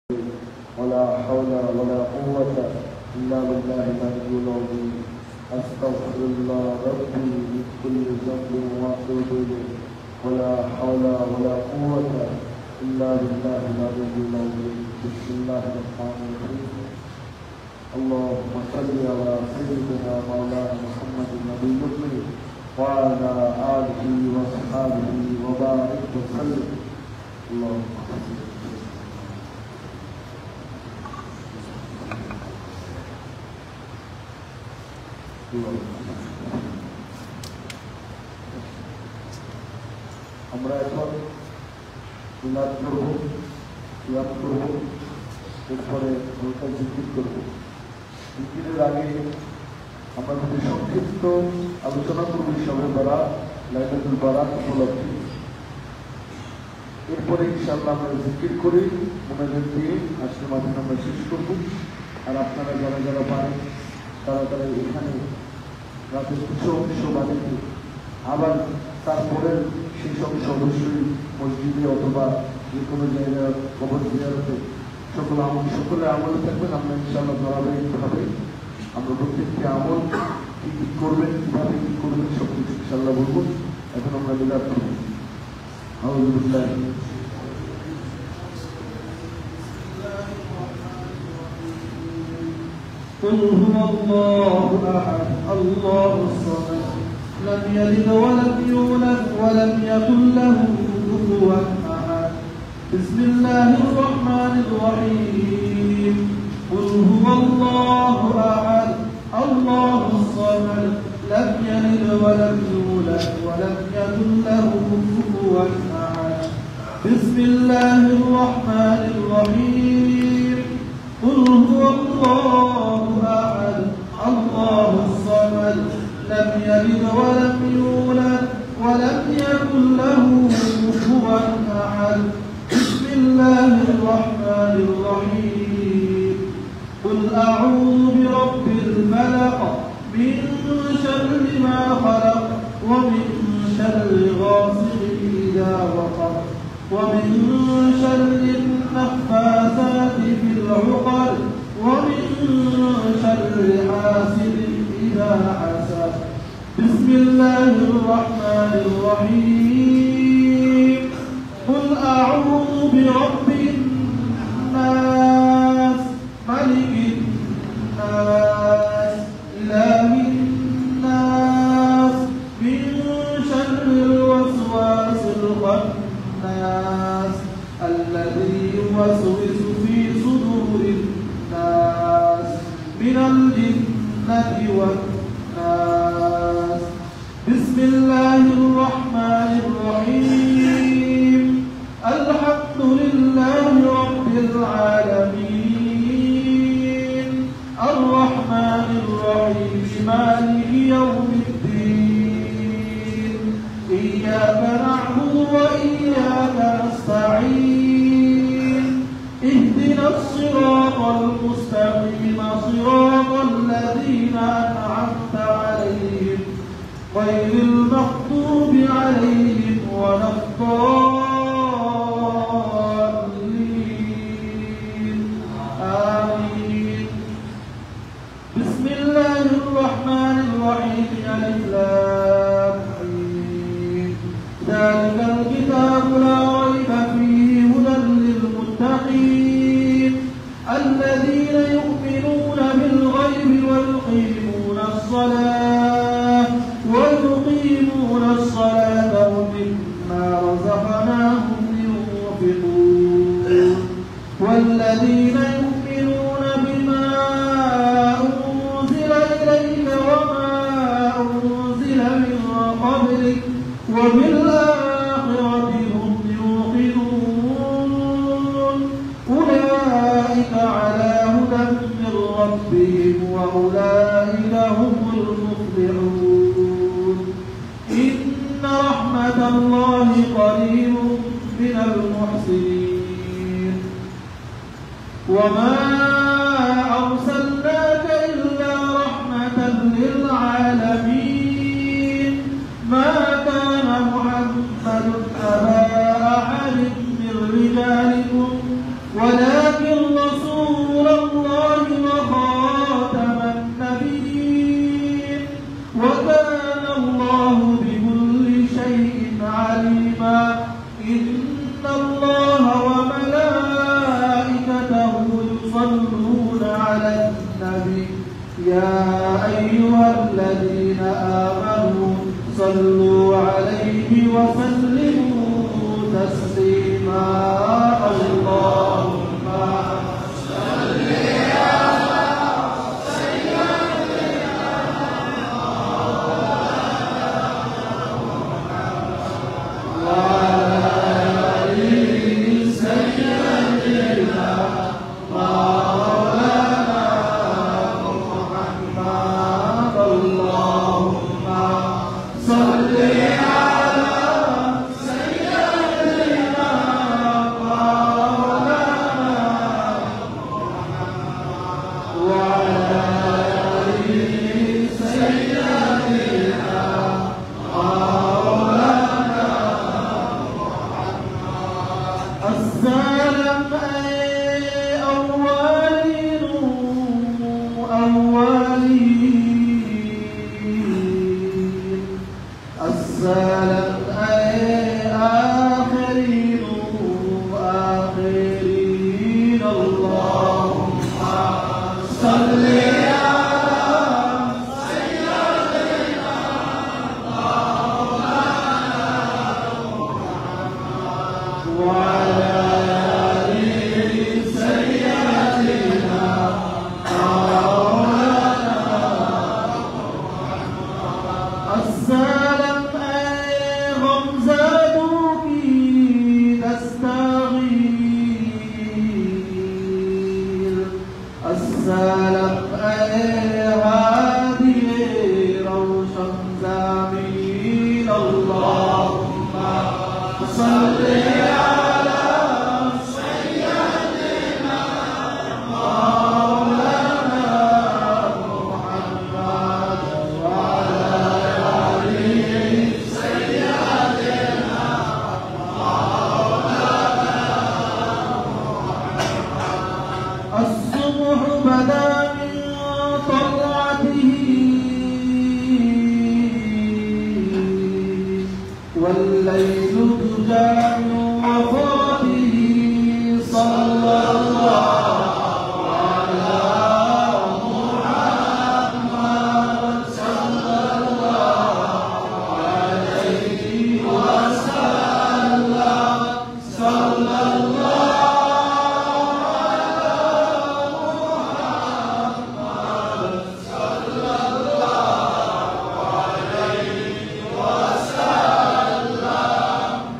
ولا حول ولا قوة إلا بالله العلي العظيم. أستغفر الله ربي من كل ذنب وأتوب إليه ولا حول ولا قوة إلا بالله العلي العظيم. بسم الله الرحمن الرحيم. اللهم صل على سيدنا مولانا محمد النبي الأمي وعلى آله وصحبه وبارك وسلم. اللهم صل. আমরা এখন মিলাদ করব, ইয়াদ করব, এরপরে হালকা জিকির করব। জিকিরের আগে আমরা যদি সংক্ষিপ্ত আলোচনা করব শবে বরাত, লাইলাতুল বারাত উপলক্ষে। এরপরে ইনশাআল্লাহ আমরা জিকির করি, মোনাজাত দিয়ে আজকের মাধ্যমে আমরা শেষ করব। আর আপনারা যারা যারা পারেন তারা এখানে রাতের কিছু অংশ বাড়িতে, আবার তারপরে সেই অংশ অবশ্যই মসজিদে অথবা যে কোনো জায়গায় কবর জিয়ারতে সকলে আমলে থাকবেন। আমরা ইনশাআল্লাহ ধারাবাহিকভাবে আমরা প্রত্যেকটি আমল কি কি করবেন, কীভাবে কি করবেন সব কিছু ইনশাআল্লাহ বলবো। এখন আমরা মিলাদ করব। আলহামদুলিল্লাহ। قل هو الله أحد الله الصمد لم يلد ولم يولد ولم يكن له كفوا أحد. بسم الله الرحمن الرحيم. قل هو الله أحد الله الصمد لم يلد ولم يولد ولم يكن له كفوا أحد. بسم الله الرحمن الرحيم. قل هو الله أحد الله الصمد لم يلد ولم يولد ولم يكن له كفوا أحد. بسم الله الرحمن الرحيم. قل أعوذ برب الفلق من شر ما خلق ومن شر غاسق إذا وقب ومن شر النفاثات في العقد ومن شر حاسد إذا حسد. بسم الله الرحمن الرحيم. قل أعوذ برب الناس ملك الناس إله الناس من شر الوسواس الخناس الذي يوسوس في صدور الناس من الجنة والناس. بسم الله الرحمن الرحيم. الحمد لله رب العالمين الرحمن الرحيم مالك يوم الدين. إياك نعبد وإياك نستعين. اهدنا الصراط المستقيم صراط الذين أنعمت عليهم غير المغضوب عليهم ولا الضالين آمين. بسم الله الرحمن الرحيم. ألف لام ميم. ذلك الكتاب لا ريب فيه هدى للمتقين الذين يؤمنون بالغيب ويقيمون الصلاة ومما رزقناهم ينفقون. والذين يؤمنون بما أنزل إليك وما أنزل من قبلك وبالآخرة هم يوقنون. أولئك على هدى من ربهم وأولئك هم المفلحون. إن رحمة الله قريب من المحسنين. وما أرسلناك إلا رحمة للعالمين. ما كان محمد أبا أحد من رجالكم ولكن ولكن رسول الله وخاتم النبيين وكان الله بكل شيء عليما إن الله وملائكته يصلون على النبي يا أيها الذين آمنوا صلوا عليه وسلموا تسليما اللهم صل على سيدنا وعلى آل سيدنا مولانا محمد اللهم صل على سيدنا مولانا وعلى آل سيدنا مولانا السلام السلام آخرين آخرين اللهم صل على سيدنا مولانا وعلى آل سيدنا مولانا السلام غمزتك تستغيث السلام هذه روشا زميل اللهم صل على سيدنا مولانا محمد وعلى آل سيدنا مولانا الصبح بدا من طلعته والليل تجا من وفاته صلى الله على محمد صلى الله عليه وسلم صلى الله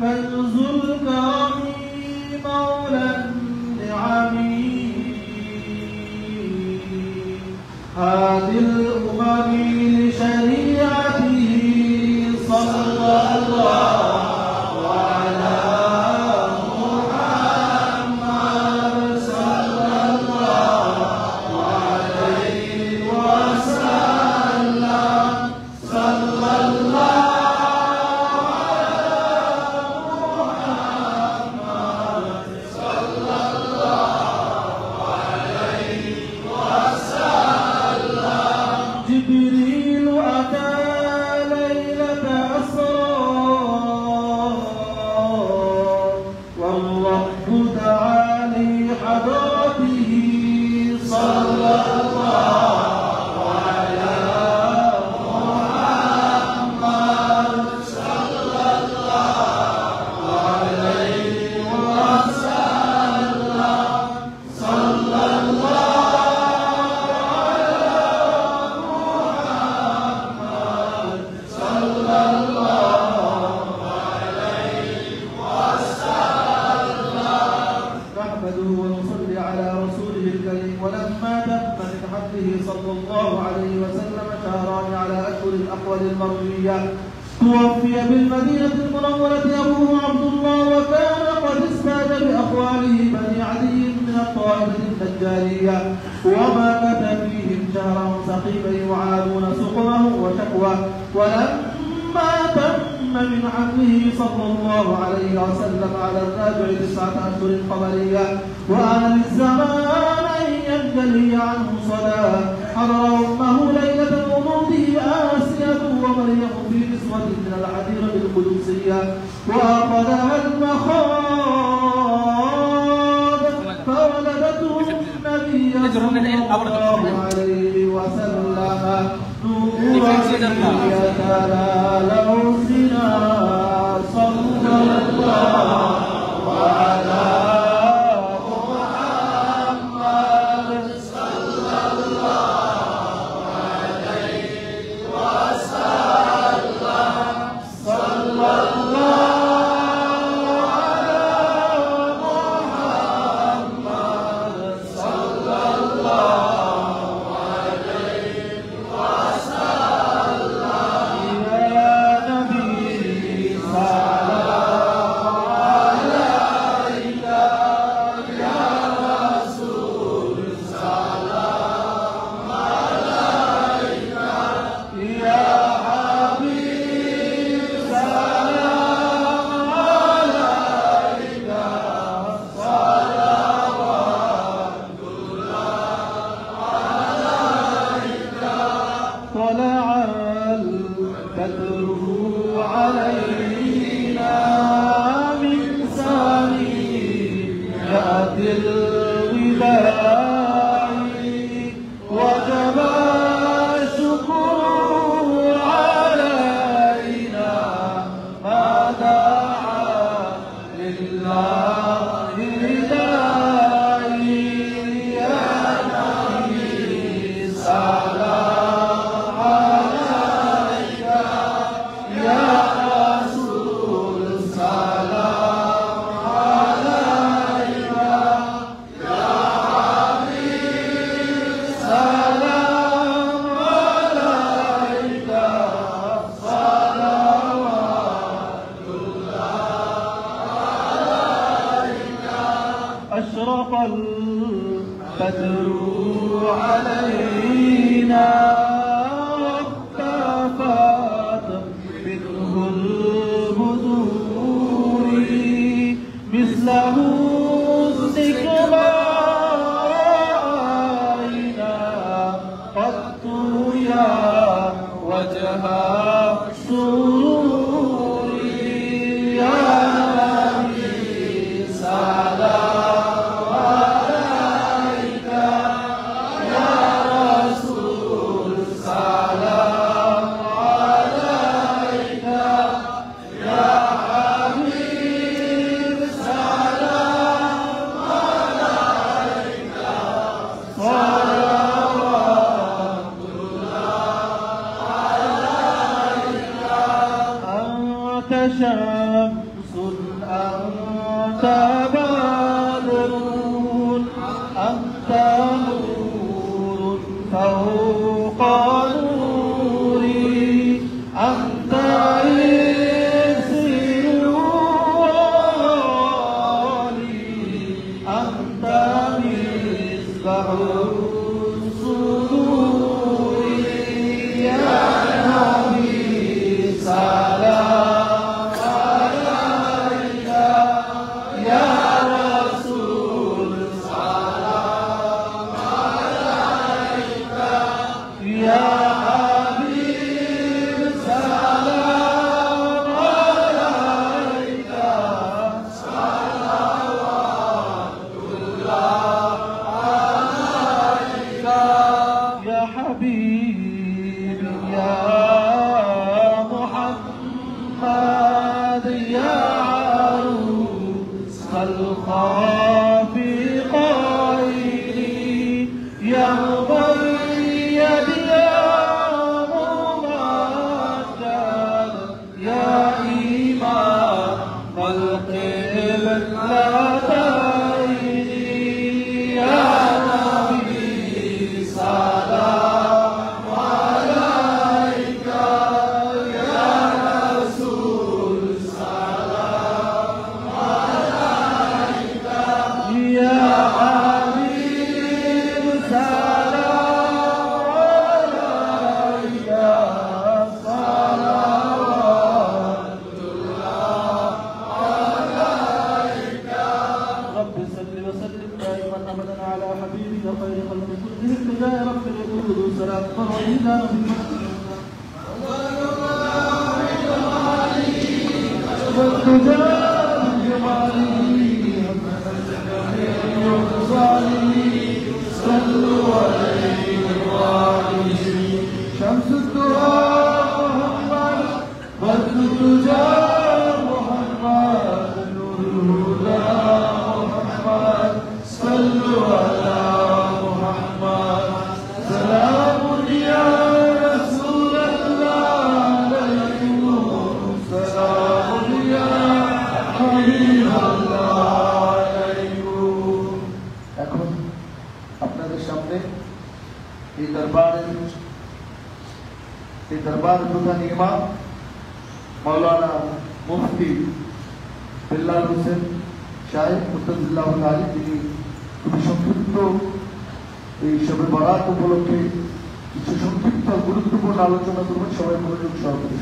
كنز الكرم مولى النعم هذه الأمم لشريعته صلى الله على محمد صلى الله عليه وسلم صلى الله جبريل أتى ليلة أسرى والرب تعالي حضرته صلى الله على محمد صلى الله عليه وسلم صلى الله نحمده ونصلي على رسوله الكريم ولما تم من حمده صلى الله عليه وسلم شهران على أشهر الأقوال المروية توفي بالمدينة المنورة أبوه عبد الله وكان قد استاد بأقواله بني عدي من الطائفة النجارية وما كان فيهم شهرا سقيما يعادون سقمه وشكواه ولما تم من حمله صلى الله عليه وسلم على الرابع 9 أشهر قمرية وأنا للزمان أن ينجلي عنه صلاة حضر أمه ليلة وموته آسية ومريم في نسوة من الحديرة القدسية وأخذها المخاض فولدته النبي صلى الله عليه وسلم نورا يتلالى الزنا صلى الله على أشرق البدر علينا واختفت منه البدور مثله استكبارنا قط يا وجه السرور يا نبي سلام عليك يا رسول سلام عليك يا حبيب سلام عليك صلوات أنت شمس أنت بدر أنت نور فوق نوري أنت إكسير ولي أنت مصباح الصدور يا نبي سلام عليك يا رسول سلام عليك يا حبيب سلام عليك صلوات الله عليك على حبيبك خير خلق كلهم بجاه رب الوجود سلام فرحنا شمس الدعاء محمد بدر الدجى محمد نور الهدى محمد صلوا على محمد سلام يا رسول الله عليكم سلام يا حبيب الله عليكم এখন আপনাদের সামনে এই দরবার প্রধান ইমাম মাওলানা মুফতি বিল্লাল হোসেন সাহেব মুতাজিল্লাহ আলী, তিনি খুবই সংক্ষিপ্ত এই সবে বরাত উপলক্ষে কিছু সংক্ষিপ্ত গুরুত্বপূর্ণ আলোচনা করবেন। সবাই মনোযোগ সহকারে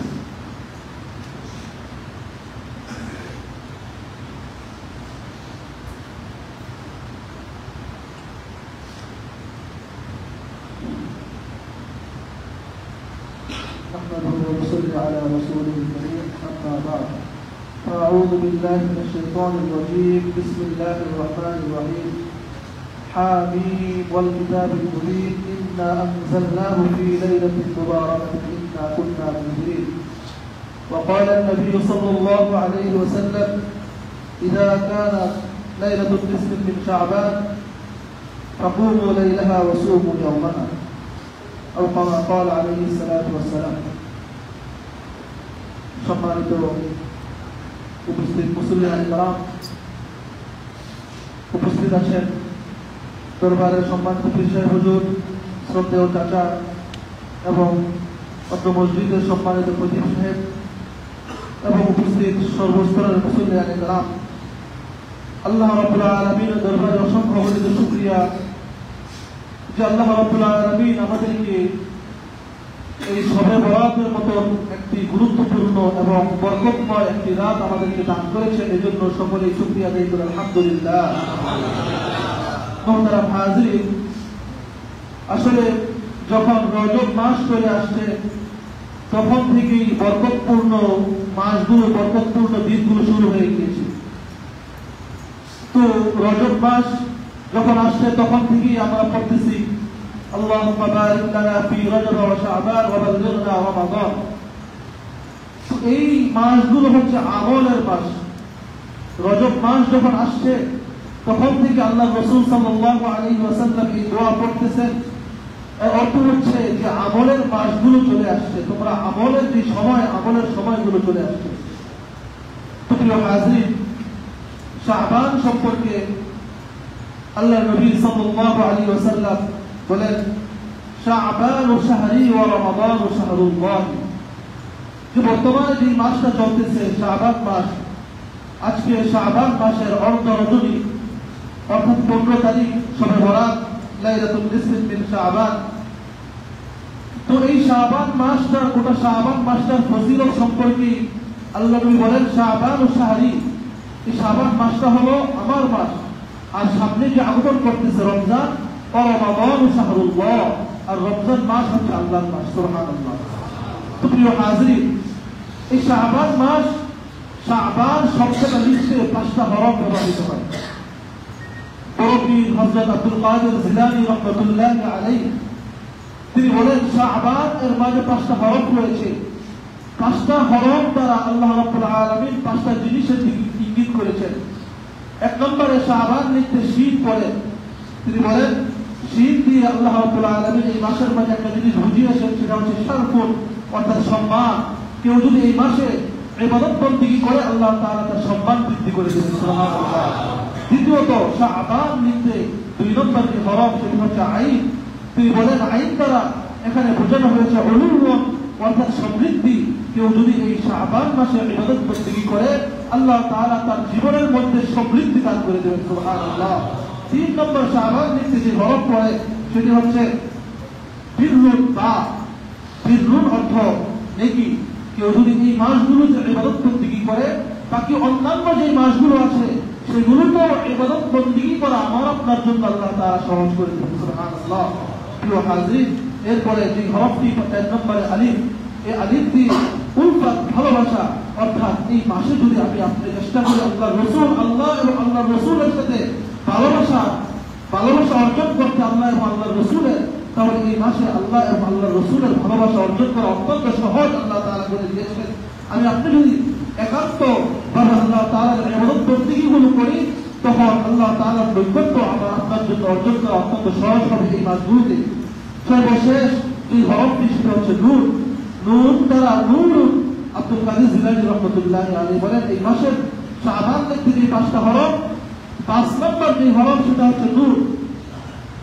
على رسوله الكريم أما بعد فأعوذ بالله من الشيطان الرجيم بسم الله الرحمن الرحيم حاميم والكتاب المبين إنا أنزلناه في ليلة مباركة إنا كنا منذرين وقال النبي صلى الله عليه وسلم إذا كانت ليلة النصف من شعبان فقوموا ليلها وصوموا يومها أو كما قال عليه الصلاة والسلام সম্মানিত উপস্থিত মুসলিম ইকরাম, উপস্থিত আছেন দরবারের সম্মানিত পীর সাহেব হুজুর, শ্রদ্ধেয় চাচা এবং অত্র মসজিদের সম্মানিত খতিব সাহেব এবং উপস্থিত সর্বস্তরের মুসলিম ইকরাম, আল্লাহ রাব্বুল আলামিনের দরবারে অসংখ্য অগণিত শুকরিয়া যে আল্লাহ রাব্বুল আলামিন আমাদেরকে এই শবে বরাতের মতন একটি গুরুত্বপূর্ণ এবং বরকতময় একটি রাত আমাদেরকে দান করেছেন। এই জন্য সকলেই শুকরিয়া আদায় করি আলহামদুলিল্লাহ। মুহতারাম হাজিরিন, আসলে যখন রজব মাস চলে আসছে তখন থেকেই বরকতপূর্ণ মাসগুলো, বরকতপূর্ণ দিনগুলো শুরু হয়ে গিয়েছে। তো রজব মাস যখন আসছে তখন থেকেই আমরা পড়তেছি اللهم بارك لنا في رجب وشعبان وبلغنا رمضان। এই মাসগুলো হচ্ছে আমলের মাস। রজব মাস যখন আসছে তখন থেকে আল্লাহ রাসূল সাল্লাল্লাহু আলাইহি ওয়াসাল্লাম এই দোয়া পড়তেছেন। এর অর্থ হচ্ছে যে আমলের মাসগুলো চলে আসছে, তোমরা আমলের যে সময়, আমলের সময়গুলো চলে আসছে। তো প্রিয় হাজির, শাবান সম্পর্কে আল্লাহ নবী সাল্লাল্লাহু আলাইহি ওয়াসাল্লাম বলেন শাবান শাহরি ওয়া রমাদান শাহরুল্লাহ। যে বর্তমানে যে মাসটা চলতেছে শাবান মাস, আজকে শাবান মাসের অর্ধ রজনী অর্থাৎ 15 তারিখ শবে বরাত লাইলাতুল নিসফ মিন শাবান। তো এই শাবান মাসটা, গোটা শাবান মাসটার ফজিলত সম্পর্কে আল্লাহ নবী বলেন শাবান ও শাহরি, এই শাবান মাসটা হলো আমার মাস, আর সামনে যে আগমন করতেছে রমজান ও রমাদান ও শাহরুল্লাহ, আর রমজান মাস হচ্ছে আল্লাহর মাস। সুবহানাল্লাহ। তো প্রিয় হাজির, এই শাবান মাস, শাবান শব্দটা লিখতে 5টা হরফ ব্যবহৃত হয়। পীর হযরত আব্দুল কাদের জিলানী রাহমাতুল্লাহি আলাইহি তিনি বলেন শাবান এর মাঝে 5টা হরফ রয়েছে। 5টা হরফ দ্বারা আল্লাহ রাব্বুল আলামিন 5টা জিনিসের দিকে ইঙ্গিত করেছেন। 1 নম্বরে শাবান লিখতে শীত পড়ে। তিনি বলেন শীত দিয়ে আল্লাহ রাব্বুল আলামিন এই মাসের মাঝে একটা জিনিস বুঝিয়েছেন, সেটা হচ্ছে শারফুন, অর্থাৎ সম্মান। কেউ যদি এই মাসে ইবাদত বন্দেগী করে আল্লাহ তাআলা তার সম্মান বৃদ্ধি করে দেবেন। সুবহানাল্লাহ। দ্বিতীয়ত শাবান লিখতে 2 নম্বর যে হরফ, সেটা হচ্ছে আইন। তিনি বলেন আইন দ্বারা এখানে বোঝানো হয়েছে উলুওয়ান, অর্থাৎ সমৃদ্ধি। কেউ যদি এই শাবান মাসে ইবাদত বন্দেগী করে আল্লাহ তাআলা তার জীবনের মধ্যে সমৃদ্ধি দান করে দেবেন। সুবহানাল্লাহ। 3 নম্বর শাবান লিখতে যে হরফ পড়ে সেটি হচ্ছে বিররুন বা। বিররুন অর্থ নেকি। কেউ যদি এই মাসগুলোতে ইবাদত বন্দেগী করে বাকি অন্যান্য যে মাসগুলো আছে সেগুলো তো ইবাদত বন্দেগী করা আমার আপনার জন্য আল্লাহ তাআলা সহজ করে দিবেন। সুবহানাল্লাহ। প্রিয় হাজির, এরপরে যে হরফটি 1 নম্বরে আলিফ, এই আলিফ দিয়ে উলফাত ভালোবাসা, অর্থাৎ এই মাসে যদি আপনি চেষ্টা করি আল্লাহ রসুল, আল্লাহ এবং আল্লাহ রসুলের সাথে ভালোবাসা অর্জন করতে, আল্লাহ এবং আল্লাহ রসুলের, তাহলে এই মাসে আল্লাহ এবং আল্লাহ রসুলের ভালোবাসা অর্জন করা অত্যন্ত সহজ আল্লাহ তাআলা করে দিয়েছেন। আপনি যদি একান্ত ভাবে আল্লাহ তাআলার ইবাদত বন্দেগীগুলো করি, তখন আল্লাহ তাআলার নৈকট্য আমার আপনার জন্য অর্জন করা অত্যন্ত সহজ হবে এই মাসগুলোতে। সর্বশেষ এই হরফটি সেটা হচ্ছে নূর। নূর দ্বারা নূর আব্দুল কাদের জিলানী রহমতুল্লাহি আলাইহি বলেন, এই মাসের শাবান থেকে যে 5টা হরফ, 5 নম্বর যে হরফ সেটা হচ্ছে নূর।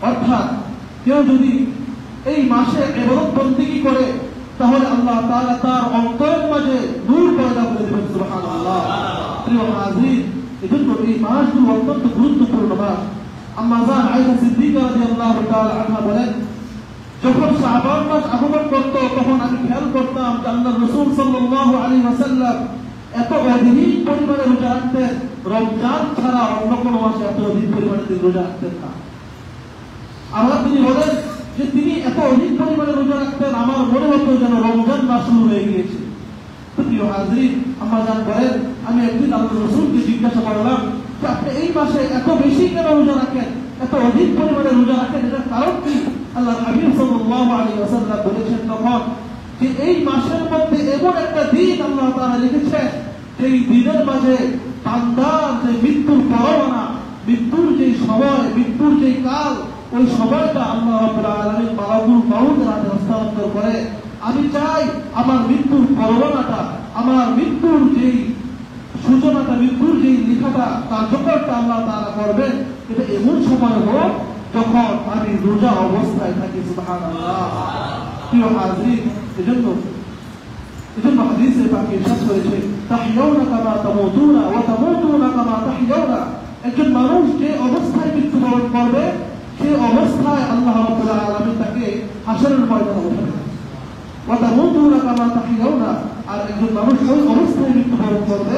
অর্থাৎ কেউ যদি এই মাসে ইবাদত বন্দেগী করে, তাহলে আল্লাহ তাআলা তার অন্তরের মাঝে নূর পয়দা করে দেবেন। সুবহানাল্লাহ। প্রিয় হাজির, এজন্য এই মাসগুলো অত্যন্ত গুরুত্বপূর্ণ মাস। আম্মা জান আয়েশা সিদ্দিকা রাদিয়াল্লাহু তাআলা আনহা বলেন, যখন শাবান মাস আগমন করত, তখন আমি খেয়াল করতাম যে আল্লাহর রাসূল সাল্লাল্লাহু আলাইহি ওয়াসাল্লাম এত অধিক পরিমাণে রোজা রাখতেন, রমজান ছাড়া অন্য কোনো মাসে এত অধিক পরিমাণে তিনি রোজা রাখতেন না। আবার তিনি বলেন যে তিনি এত অধিক পরিমাণে রোজা রাখতেন, আমার মনে হতো যেন রমজান মাস শুরু হয়ে গিয়েছে। প্রিয় হাজির, আম্মা জান বলেন, আমি একদিন আল্লাহর রাসূলকে জিজ্ঞাসা করলাম যে আপনি এই মাসে এত বেশি কেন রোজা রাখেন, এত অধিক পরিমাণে রোজা রাখেন, এটার কারণ কি? আল্লাহর হাবিব সাল্লাল্লাহু আলাইহি ওয়াসাল্লাম বলেছেন তখন যে এই মাসের মধ্যে এমন একটা দিন আল্লাহ তাআলা লিখেছেন, এই দিনের মাঝে বান্দার যে মৃত্যুর পরোয়ানা, মৃত্যুর যে সময়, মৃত্যুর যে কাল, ওই সময়টা আল্লাহ রাব্বুল আলামিন মালাকুল মাউতের হাতে হস্তান্তর করে। আমি চাই আমার মৃত্যুর পরোয়ানাটা, আমার মৃত্যুর যেই সূচনাটা, মৃত্যুর যেই লেখাটা, কার্যকরটা আল্লাহ তাআলা করবেন, এটা এমন সময় হোক যখন আমি রোজা অবস্থায় থাকি। সুবহানাল্লাহ। প্রিয় হাজির, এজন্য হাদিসে পাকে ইরশাদ করেছে, তাহইয়াউনা কামা তামুতুনা ওয়া তামুতুনা কামা তাহইয়াউনা। একজন মানুষ যে অবস্থায় মৃত্যুবরণ করবে, সেই অবস্থায় আল্লাহ রাব্বুল আলামিন তাকে হাশরের ময়দানে উঠাবেন। ওয়া তামুতুনা কামা তাহইয়াউনা, আর একজন মানুষ ওই অবস্থায় মৃত্যুবরণ করবে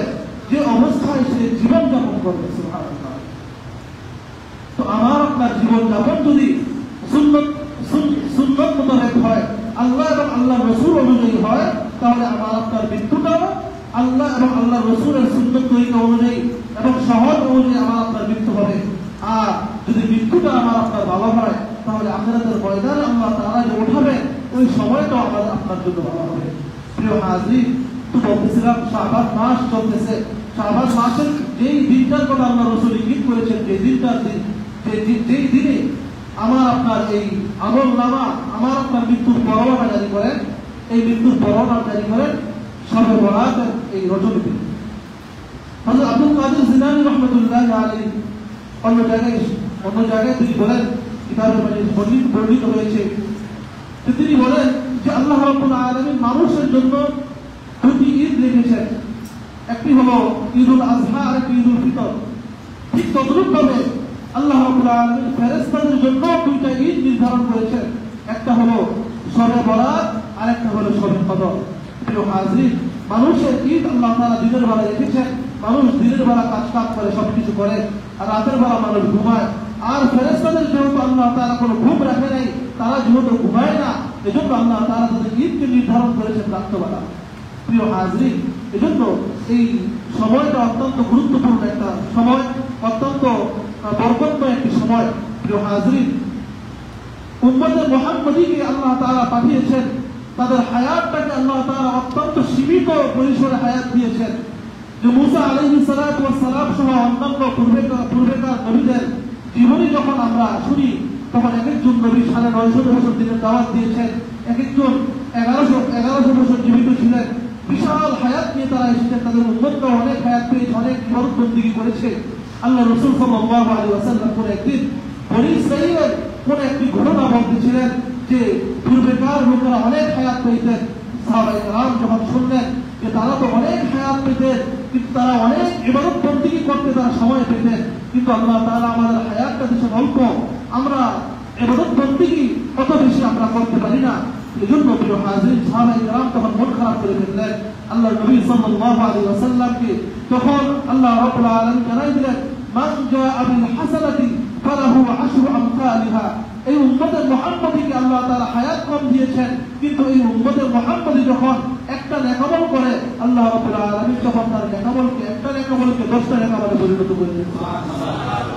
যে অবস্থায় সে জীবন যাপন করবে। সুবহানাল্লাহ। তো আমার আপনার জীবন যাপন যদি সুন্নত মোতাবেক হয়, আল্লাহ এবং আল্লাহ রসুল অনুযায়ী হয়, তাহলে আমার আপনার মৃত্যুটাও আল্লাহ এবং আল্লাহ রসুলের সুন্নত তরিকা অনুযায়ী এবং সহজ অনুযায়ী আমার আপনার মৃত্যু হবে। আর যদি মৃত্যুটা আমার আপনার ভালো হয়, তাহলে আখিরাতের ময়দানে আল্লাহ তাআলা যে উঠাবেন, ওই সময়টাও আমাদের আপনার জন্য ভালো হবে। প্রিয় হাজির, তো বলতেছিলাম শাবান মাস চলতেছে। শাবান মাসের যেই দিনটার কথা আল্লাহ রসুল ইঙ্গিত করেছেন, যেই দিনে আমার আপনার এই আমল নামা, আমার আপনার মৃত্যুর পরোয়ানা জারি করেন, এই মৃত্যুর পরোয়ানা জারি করেন শবে বরাতের এই রজনীতে। হযরত আব্দুল কাদের জিলানী রাহমাতুল্লাহি আলাইহি অন্য জায়গায় তিনি বলেন, কিতাবের মধ্যে বর্ণিত হয়েছে যে তিনি বলেন যে আল্লাহ রাব্বুল আলামিন মানুষের জন্য দুটি ঈদ রেখেছেন, একটি হলো ঈদুল আযহা আর একটি ঈদুল ফিতর। ঠিক তদ্রূপভাবে আল্লাহ রাব্বুল আলামিন ফেরেশতাদের জন্য দুইটা ঈদ নির্ধারণ করেছেন, একটা হলো শবে বরাত আর একটা হলো শবে কদর। প্রিয় হাজির, মানুষের ঈদ আল্লাহ তাআলা দিনের বেলা রেখেছেন। মানুষ দিনের বেলা কাজ করে, সবকিছু করে, আর রাতের বেলা মানুষ ঘুমায়। আর ফেরেশতাদের যেহেতু আল্লাহ তাআলা কোনো ঘুম রাখে নাই, তারা যেহেতু ঘুমায় না, এজন্য আল্লাহ তাআলা তাদের ঈদকে নির্ধারণ করেছেন রাত্রবেলা। প্রিয় হাজির, এজন্য এই সময়টা অত্যন্ত গুরুত্বপূর্ণ একটা সময়, অত্যন্ত বরকতময় একটি সময়। প্রিয় হাজির, উম্মতে মুহাম্মদীকে আল্লাহ তাআলা পাঠিয়েছেন, তাদের হায়াতটাকে আল্লাহ তাআলা অত্যন্ত সীমিত পরিসরে হায়াত দিয়েছেন। যে মুসা আলাইহিস সালাতু ওয়াস সালাম সহ অন্যান্য পূর্বেকার নবীদের জীবনী যখন আমরা শুনি, তখন এক একজন নবী 950 বছর দিনের দাওয়াত দিয়েছেন, এক একজন 1100 বছর জীবিত ছিলেন, বিশাল হায়াত নিয়ে তারা এসেছেন। তাদের উম্মতরা অনেক হায়াত পেয়েছে, অনেক ইবাদত বন্দেগী করেছে। আল্লাহ রাসূল সাল্লাল্লাহু আলাইহি ওয়াসাল্লাম কোন একদিন বনী ইসরাঈলের কোন একটি ঘটনা বলতেছিলেন যে পূর্বেকার লোকেরা অনেক হায়াত পেয়েছেন। সাহাবায়ে কেরাম যখন শুনলেন যে তারা তো অনেক হায়াত পেতেন, কিন্তু তারা অনেক ইবাদত বন্দেগী করতে তারা সময় পেতেন, কিন্তু আল্লাহ তাআলা আমাদের হায়াতটা বেশি অল্প, আমরা ইবাদত বন্দেগী কত বেশি আমরা করতে পারি না। এজন্য প্রিয় হাজির, সাহাবায়ে কেরাম তখন মন খারাপ করে ফেললেন। আল্লাহ নবী সাল্লাল্লাহু আলাইহি ওয়াসাল্লামকে তখন আল্লাহ রাব্বুল আলামিন জানাই দিলেন মান জাআ বিল হাসানাতি ফালাহু আশরু আমসালিহা। এই উম্মতের মুহাম্মদীকে আল্লাহ তাআলা হায়াত কম দিয়েছেন, কিন্তু এই উম্মতের মুহাম্মদী যখন একটা নেকামল করে আল্লাহ রাব্বুল আলামিন তখন তার নেকামলকে একটা নেকামলকে 10টা নেকামলে পরিণত করে দেন। সুবহানাল্লাহ।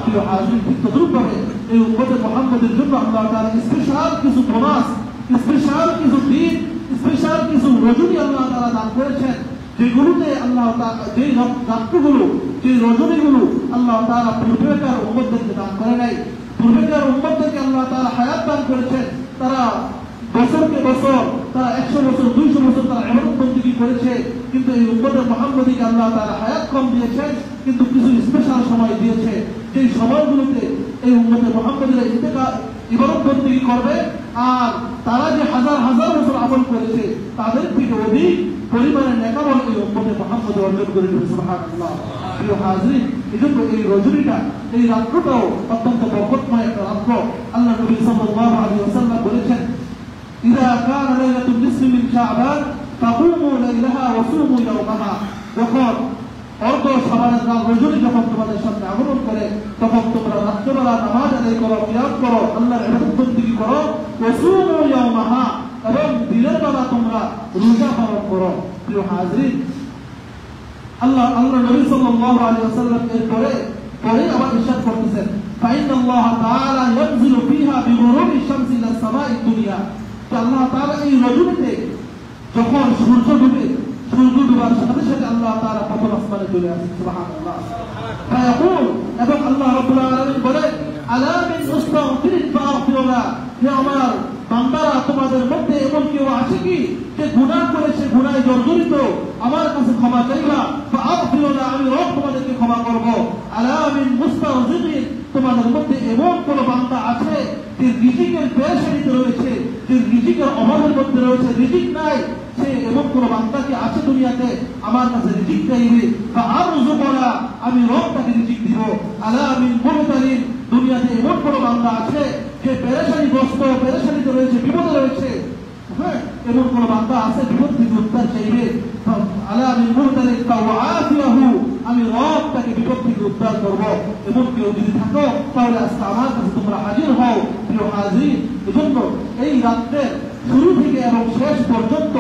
প্রিয় হাজির, তদ্রূপভাবে এই উম্মতের মুহাম্মদীর জন্য আল্লাহ তাআলা স্পেশাল কিছু বোনাস, স্পেশাল কিছু দিন, স্পেশাল কিছু রজনী আল্লাহ তাআলা দান করেছেন, যেগুলোতে আল্লাহ তাআলা যেই রাত্রিগুলো, যে রজনীগুলো আল্লাহ তাআলা পূর্বেকার উম্মতদেরকে দান করে নাই। পূর্বেকার উম্মতদেরকে আল্লাহ তাআলা হায়াত দান করেছেন, তারা বছরকে বছর, তারা 100 বছর 200 বছর তারা ইবাদত বন্দেগী করেছে, কিন্তু এই উম্মতের মুহাম্মদীকে আল্লাহ তাআলা হায়াত কম দিয়েছেন, কিন্তু কিছু স্পেশাল সময় দিয়েছে, যেই সময়গুলোতে এই উম্মতের মুহাম্মদীরা ইবাদত বন্দেগী করবে, আর তারা যে হাজার হাজার বছর আমল করেছে তাদের থেকে অধিক পরিমাণে নেকামল এই উম্মতে মুহাম্মদ অর্জন করে নেবে। সুবহানাল্লাহ। প্রিয় হাজির, এজন্য এই রজনীটা, এই রাত্রটাও অত্যন্ত বরকতময় একটা রাত্র। আল্লাহ নবী সাল্লাল্লাহু আলাইহি ওয়াসাল্লাম বলেছেন, ইযা কানা লাইলাতুল নিসফি মিন শাবান ফাকুমু লাইলাহা ওয়া সুমু ইয়াওমাহা। যখন অর্ধ শাবানের রাত রজনী যখন তোমাদের সামনে আগমন করে, তখন তোমরা রাত্রিবেলা নামাজ আদায় করো, কিয়াম করো, আল্লাহর ইবাদত বন্দেগী করো, ওয়া সুমু ইয়াওমাহা, এবং দিনের বেলা তোমরা রোজা পালন করো। প্রিয় হাজির, আল্লাহ নবী সাল্লাল্লাহু আলাইহি ওয়াসাল্লাম এর পরে আবার ইরশাদ করতেছেন, ফাইনাল্লাহ তাআলা ইয়ানজিলু ফিহা বিগুরুবি শামসি ইলা সামাই দুনিয়া। আল্লাহ তাআলা এই রজনীতে যখন সূর্য ডুবার সাথে সাথে আল্লাহ তাআলা প্রথম আসমানে চলে আসেন। সুবহানাল্লাহ। ফায়াকুল, এবং আল্লাহ রাব্বুল আলামিন বলেন, আলা মিন মুস্তাগফিরিন ফাগফিরুলা। হে আমার বান্দারা, তোমাদের মধ্যে এমন কেউ আছে কি যে গুনাহ করেছে, গুনাহে জর্জরিত, আমার কাছে ক্ষমা চাইবা, ফাগফিরুলা, আমি রব তোমাদেরকে ক্ষমা করব। আলা মিন মুস্তাগফিরিন, তোমাদের মধ্যে এমন কোন বান্দা আছে যে রিজিকের পেরেশানিতে রয়েছে, যে রিজিকের অভাবের মধ্যে রয়েছে, রিজিক নাই, সে এমন কোন বান্দা কি আছে দুনিয়াতে আমার কাছে রিজিক চাইবে, ফাআরযুকুলা, আমি রব তাকে রিজিক দিব। আলা মিন মুবতালিন, দুনিয়াতে এমন কোন বান্দা আছে যে পেরেশানিগ্রস্ত, পেরেশানিতে রয়েছে, বিপদে রয়েছে, হ্যাঁ, এমন কোন বান্দা আছে বিপদ থেকে উদ্ধার চাইবে, আলা মিন মুবতালিন ফাআফিয়াহু, আমি রব তাকে বিপদ থেকে উদ্ধার করব। এমন কেউ যদি থাকো তাহলে আজকে আমার কাছে তোমরা হাজির হও। প্রিয় হাজির, এজন্য এই রাত্রের শুরু থেকে এবং শেষ পর্যন্ত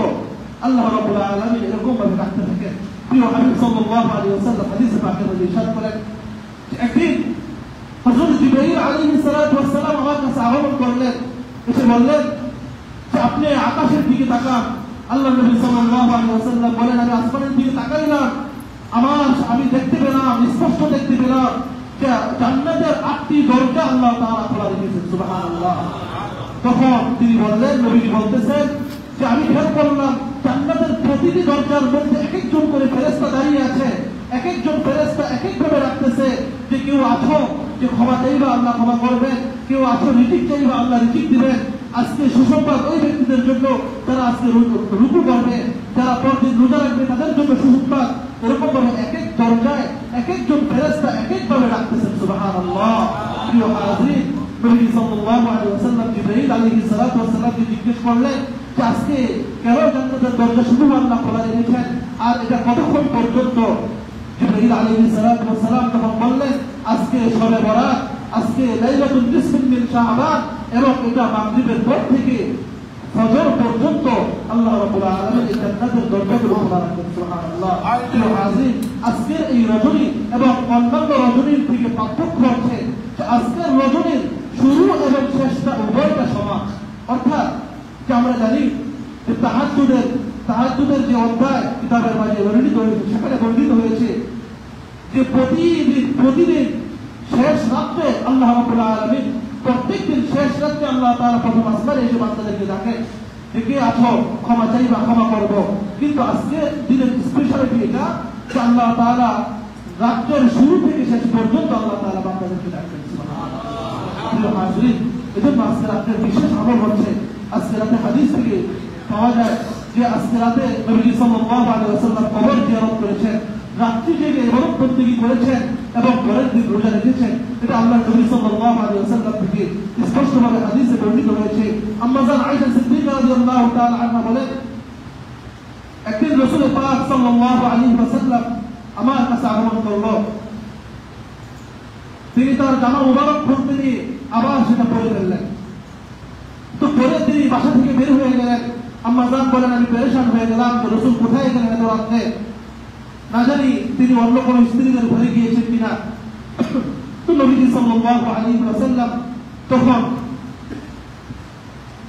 আল্লাহ রাব্বুল আলামিন এরকম ভাবে রাখতে থাকেন। প্রিয় হাবিব সাল্লাল্লাহু আলাইহি ওয়াসাল্লাম হাদিসে পাকে ইরশাদ করেন, একদিন হযরত জিবরাইল আলাইহিস সালাতু ওয়াস সালাম আমার কাছে আগমন করলেন, এসে বললেন যে আপনি আকাশের দিকে তাকান। আল্লাহ নবী সাল্লাল্লাহু আলাইহি ওয়াসাল্লাম বলেন, আমি আসমানের দিকে তাকাইলাম, আমি দেখতে পেলাম, স্পষ্ট দেখতে পেলাম যে জান্নাতের 8টি দরজা আল্লাহ তাআলা খোলা রেখেছেন। সুবহানাল্লাহ। তখন তিনি বললেন, নবীজি বলতেছেন যে আমি খেয়াল করলাম জান্নাতের প্রতিটি দরজার মধ্যে এক একজন করে ফেরেশতা দাঁড়িয়ে আছে, এক একজন ফেরেশতা এক এক ভাবে রাখতেছে যে কেউ আছো যে ক্ষমা চাইবা, আল্লাহ ক্ষমা করবেন, কেউ আছো রিজিক চাইবা, আল্লাহ রিজিক দিবেন। আজকে সুসংবাদ ওই ব্যক্তিদের জন্য যারা আজকে রুকু করবে, যারা পরদিন রোজা রাখবে, তাদের জন্য সুসংবাদ। এরকম ভাবে এক এক দরজায় এক একজন ফেরেশতা এক এক ভাবে রাখতেছেন। সুবহানাল্লাহ। প্রিয় হাজির, নবী সাল্লাল্লাহু আলাইহি ওয়াসাল্লাম জিবরাইল আলাইহিস সালাতু ওয়াস সালামকে জিজ্ঞেস করলেন যে আজকে কেন জান্নাতের দরজা শুধু আল্লাহ খোলা রেখেছেন, আর এটা কতক্ষণ পর্যন্ত? জিবরাইল আলাইহিস সালাতু ওয়াস সালাম তখন বললেন, আজকে শবে বরাত, আজকে লাইলাতুল নিসফি মিন শাবান, এবং এটা মাগরিবের পর থেকে ফজর পর্যন্ত আল্লাহ রাব্বুল আলামিন এই জান্নাতের দরজাগুলো খোলা রাখেন। সুবহানাল্লাহ। প্রিয় হাজির, আজকের এই রজনী এবং অন্যান্য রজনীর থেকে পার্থক্য হচ্ছে যে আজকের রজনীর শুরু এবং শেষটা উভয়টা সমান। অর্থাৎ যে আমরা জানি যে তাহাজ্জুদের যে অধ্যায় কিতাবের মাঝে বর্ণিত হয়েছে, সেখানে বর্ণিত হয়েছে যে প্রতিদিন শেষ রাত্রে আল্লাহ রাব্বুল আলামিন, প্রত্যেকদিন শেষ রাত্রে আল্লাহ তাআলা প্রথম আসমানে এসে বান্দাদেরকে ডাকেন যে কে আছো, ক্ষমা চাইবা, ক্ষমা করব। কিন্তু আজকে দিনের স্পেশালিটি এটা যে আল্লাহ তাআলা রাত্রের শুরু থেকে শেষ পর্যন্ত আল্লাহ তাআলা বান্দাদেরকে ডাকেন। সুবহানাল্লাহ। এজন্য আজকে রাত্রের বিশেষ আমল হচ্ছে, আজকে রাতে হাদিস থেকে পাওয়া যায় যে আজকে রাতে নবী সাল্লাল্লাহু আলাইহি ওয়াসাল্লাম কবর জিয়ারত করেছেন, রাত্রি জেগে ইবাদত বন্দেগী করেছেন এবং পরের দিন রোজা রেখেছেন। এটা আল্লাহ নবী সাল্লাল্লাহু আলাইহি ওয়াসাল্লাম থেকে স্পষ্টভাবে হাদিসে বর্ণিত হয়েছে। আম্মা জান আয়েশা সিদ্দিকা রাদিয়াল্লাহু তাআলা আনহা বলেন, একদিন রাসূল পাক সাল্লাল্লাহু আলাইহি ওয়াসাল্লাম আমার কাছে আগমন করলো তিনি তার জামা মুবারক খুলতে নিয়ে আবার সেটা পরে ফেললেন। তো পরে তিনি বাসা থেকে বের হয়ে গেলেন। আম্মা জান বলেন, আমি পেরেশান হয়ে গেলাম যে রাসূল কোথায় গেলেন এত রাতে, না জানি তিনি অন্য কোনো স্ত্রীদের ঘরে গিয়েছেন কিনা। তো নবীজি সাল্লাল্লাহু আলাইহি ওয়াসাল্লাম তখন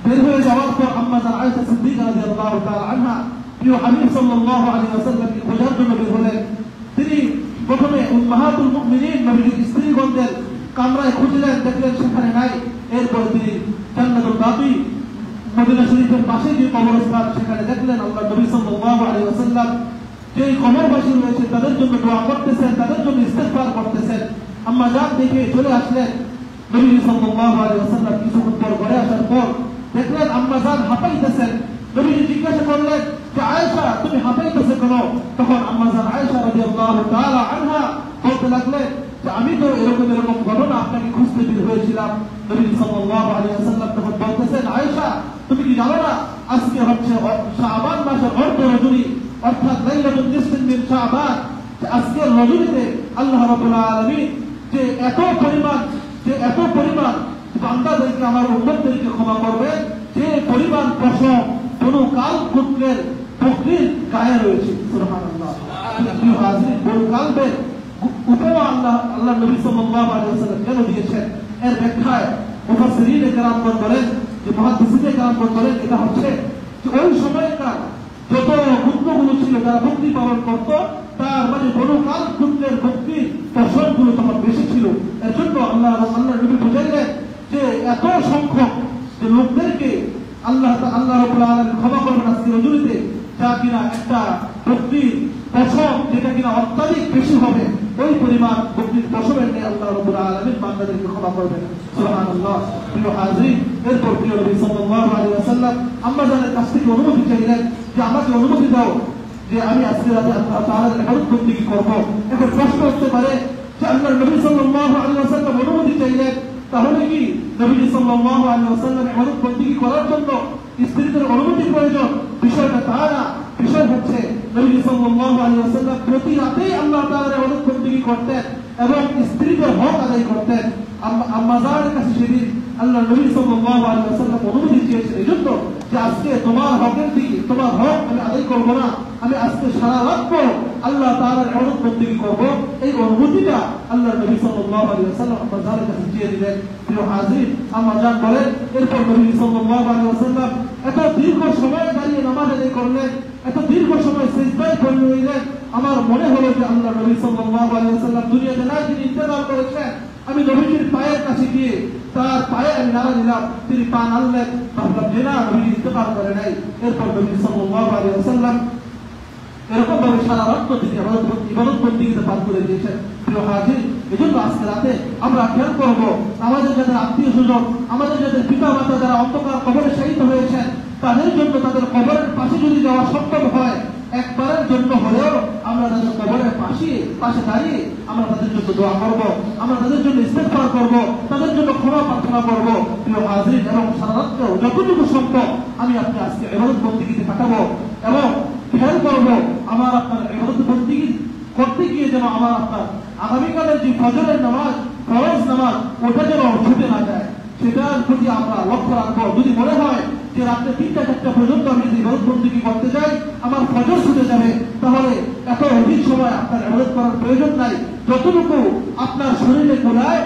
বের হয়ে যাওয়ার পর আম্মা জান আয়েশা সিদ্দিকা রাদিয়াল্লাহু তাআলা আনহা প্রিয় হাবিব সাল্লাল্লাহু আলাইহি ওয়াসাল্লামকে খোঁজার জন্য বের হলেন। তিনি প্রথমে উম্মাহাতুল মুমিনিন নবীজির স্ত্রীগণদের কামরায় খুঁজলেন, দেখলেন সেখানে নাই। এরপর তিনি জান্নাতুল বাকি মদিনা শরীফের পাশে যে কবরস্থান সেখানে দেখলেন আল্লাহ নবী সাল্লাল্লাহু আলাইহি ওয়াসাল্লাম যে কবরবাসী রয়েছে তাদের জন্য দোয়া করতেছেন, তাদের জন্য ইস্তেগফার করতেছেন। আম্মা জান দেখে চলে আসলেন। নবী সাল্লাল্লাহু আলাইহি ওয়াসাল্লাম কিছুক্ষণ পর ঘরে আসার পর দেখলেন আম্মা জান হাঁপাইতেছেন। নবী জিজ্ঞাসা করলেন যে আয়েশা, তুমি হাঁপাইতেছো কেন? তখন আম্মা জান আয়েশা রাদিয়াল্লাহু তাআলা আনহা বলতে লাগলেন যে আমি তো এরকম ঘটনা আপনাকে খুঁজতে বের হয়েছিলাম। নবী সাল্লাল্লাহু আলাইহি ওয়াসাল্লাম তখন বলতেছেন, আয়েশা তুমি কি জানো না আজকে হচ্ছে শাবান মাসের অর্ধ রজনী, অর্থাৎ লাইলাতুন নিসফিন মিন শাবান। আজকের রজনীতে আল্লাহ রাব্বুল আলামিন যে এত পরিমাণ বান্দাদেরকে, আমার উম্মতদেরকে ক্ষমা করবেন, যে পরিমাণ পশম কোনো কাল গোত্রের বকরির গায়ে রয়েছে। সুবহানাল্লাহ। বড় কালবের উপমা আল্লাহ নবী সাল্লাল্লাহু আলাইহি ওয়াসাল্লাম কেন দিয়েছেন এর ব্যাখ্যায় মুফাসসিরিনে কেরামগণ বলেন, যে মুহাদ্দিসিনে কেরামগণ বলেন, এটা হচ্ছে যে ওই সময়কার যত গোত্রগুলো ছিল যারা বকরি পালন করত, তার মানে বড় কাল গোত্রের বকরির পশমগুলো তখন বেশি ছিল। এর জন্য আল্লাহ নবী বুঝাইলেন যে এত সংখ্যক যে লোকদেরকে আল্লাহ রাব্বুল আলামিন ক্ষমা করবেন আজকে রজনীতে, যা কিনা একটা বকরির পশম যেটা কিনা অত্যাধিক বেশি হবে, ওই পরিমাণ বকরির পশমের নিয়ে আল্লাহ রাব্বুল আলামিন বান্দাদেরকে ক্ষমা করবেন। সুবহানাল্লাহ। প্রিয় হাজরিন, এরপর প্রিয় নবী সাল্লাল্লাহু আলাইহি ওয়াসাল্লাম আম্মা জানের কাছ থেকে অনুমতি চাইলেন যে আমাকে অনুমতি দাও যে আমি আজকে রাতে আল্লাহ তাআলার ইবাদত বন্দেগী করব। এখন প্রশ্ন হতে পারে যে আল্লাহর নবী সাল্লাল্লাহু আলাইহি ওয়াসাল্লাম অনুমতি চাইলেন, তাহলে কি নবী সাল্লাল্লাহু আলাইহি ওয়াসাল্লাম ইবাদত বন্দেগী করার জন্য স্ত্রীদের অনুমতি প্রয়োজন? বিষয়টা তা না। বিষয় হচ্ছে নবী সাল্লাল্লাহু আলাইহি ওয়াসাল্লাম প্রতি রাতেই আল্লাহ তাআলার ইবাদত বন্দেগী করতেন এবং স্ত্রীদের হক আদায় করতেন। আম্মা জানের কাছে সেদিন আল্লাহ নবী সাল্লাল্লাহু আলাইহি ওয়াসাল্লাম অনুমতি চেয়েছেন এজন্য যে আজকে তোমার হকের দিকে, তোমার হক আমি আদায় করব না, আমি আজকে সারা রাত আল্লাহ তাআলার ইবাদত বন্দেগী করব। এই অনুমতিটা আল্লাহ নবী সাল্লাল্লাহু আলাইহি ওয়াসাল্লাম আম্মা জানের কাছে চেয়ে দিলেন। প্রিয় হাজরিন, আম্মা জান বলেন, এরপর নবী সাল্লাল্লাহু আলাইহি ওয়াসাল্লাম এত দীর্ঘ সময় দাঁড়িয়ে নামাজ আদায় করলেন, এত দীর্ঘ সময় সিজদায় পড়ে রইলেন। আমার মনে হলো যে আল্লাহ নবী সাল্লাল্লাহু আলাইহি ওয়াসাল্লাম দুনিয়াতে না, তিনি ইন্তেকাল করেছেন। আমি নবীজির পায়ের কাছে গিয়ে তার পায়ে আমি নাড়া দিলাম, তিনি পা নাড়লেন, ভাবলাম যে না, নবী ইন্তেকাল করে নাই। এরপর নবী সাল্লাল্লাহু আলাইহি ওয়াসাল্লাম এরকম ভাবে সারা রাত তিনি ইবাদত বন্দেগীতে পার করে দিয়েছেন। প্রিয় হাজির, এজন্য আজকে রাতে আমরা খেয়াল করবো আমাদের যাদের আত্মীয় স্বজন, আমাদের যাদের পিতা মাতা যারা অন্ধকার কবরে শায়িত হয়েছেন, তাদের জন্য তাদের কবরের পাশে যদি যাওয়া সম্ভব হয়, একবারের জন্য হলেও আমরা তাদের কবরের পাশে দাঁড়িয়ে আমরা তাদের জন্য দোয়া করবো, আমরা তাদের জন্য ইস্তেগফার করবো, তাদের জন্য ক্ষমা প্রার্থনা করবো। প্রিয় হাজির, এবং সারা রাত্র যতটুকু সম্ভব আমি আপনি আজকে ইবাদত বন্দেগীতে কাটাবো এবং খেয়াল করবো আমার আপনার ইবাদত বন্দেগী করতে গিয়ে যেন আমার আপনার আগামীকালের যে ফজরের নামাজ, ফরজ নামাজ, ওটা যেন ছুটে না যায়, সেটার প্রতি আমরা লক্ষ্য রাখবো। যদি মনে হয় যে রাত্রে 3টা-4টা পর্যন্ত আমি যদি ইবাদত বন্দেগী করতে যাই আমার ফজর ছুটে যাবে, তাহলে এত অধিক সময় আপনার ইবাদত করার প্রয়োজন নাই। যতটুকু আপনার শরীরে গোলায়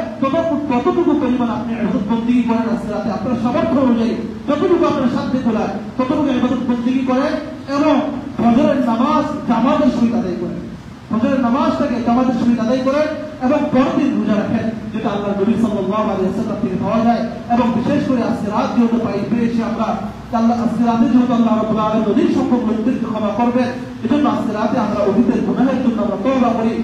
ততটুকু পরিমাণ আপনি ইবাদত বন্দেগী করেন আজকে রাতে আপনার সামর্থ্য অনুযায়ী, যতটুকু আপনার সাধ্যে গোলায় ততটুকু ইবাদত বন্দেগী করেন এবং ফজরের নামাজ জামাতের সহিত আদায় করেন, ফজরের নামাজটাকে জামাতের সহিত আদায় করেন এবং পরের দিন রোজা রাখেন, যেটা আল্লাহ নবী সাল্লাল্লাহু আলাইহি ওয়াসাল্লাম থেকে পাওয়া যায়। এবং বিশেষ করে আজকে রাত যেহেতু পেয়েছি আমরা, আজকে রাতে যেহেতু আল্লাহ রাব্বুল আলামিন অধিক সংখ্যক লোকদেরকে ক্ষমা করবেন, এজন্য আজকে রাতে আমরা অতীতের গুনাহের জন্য আমরা তওবা করি,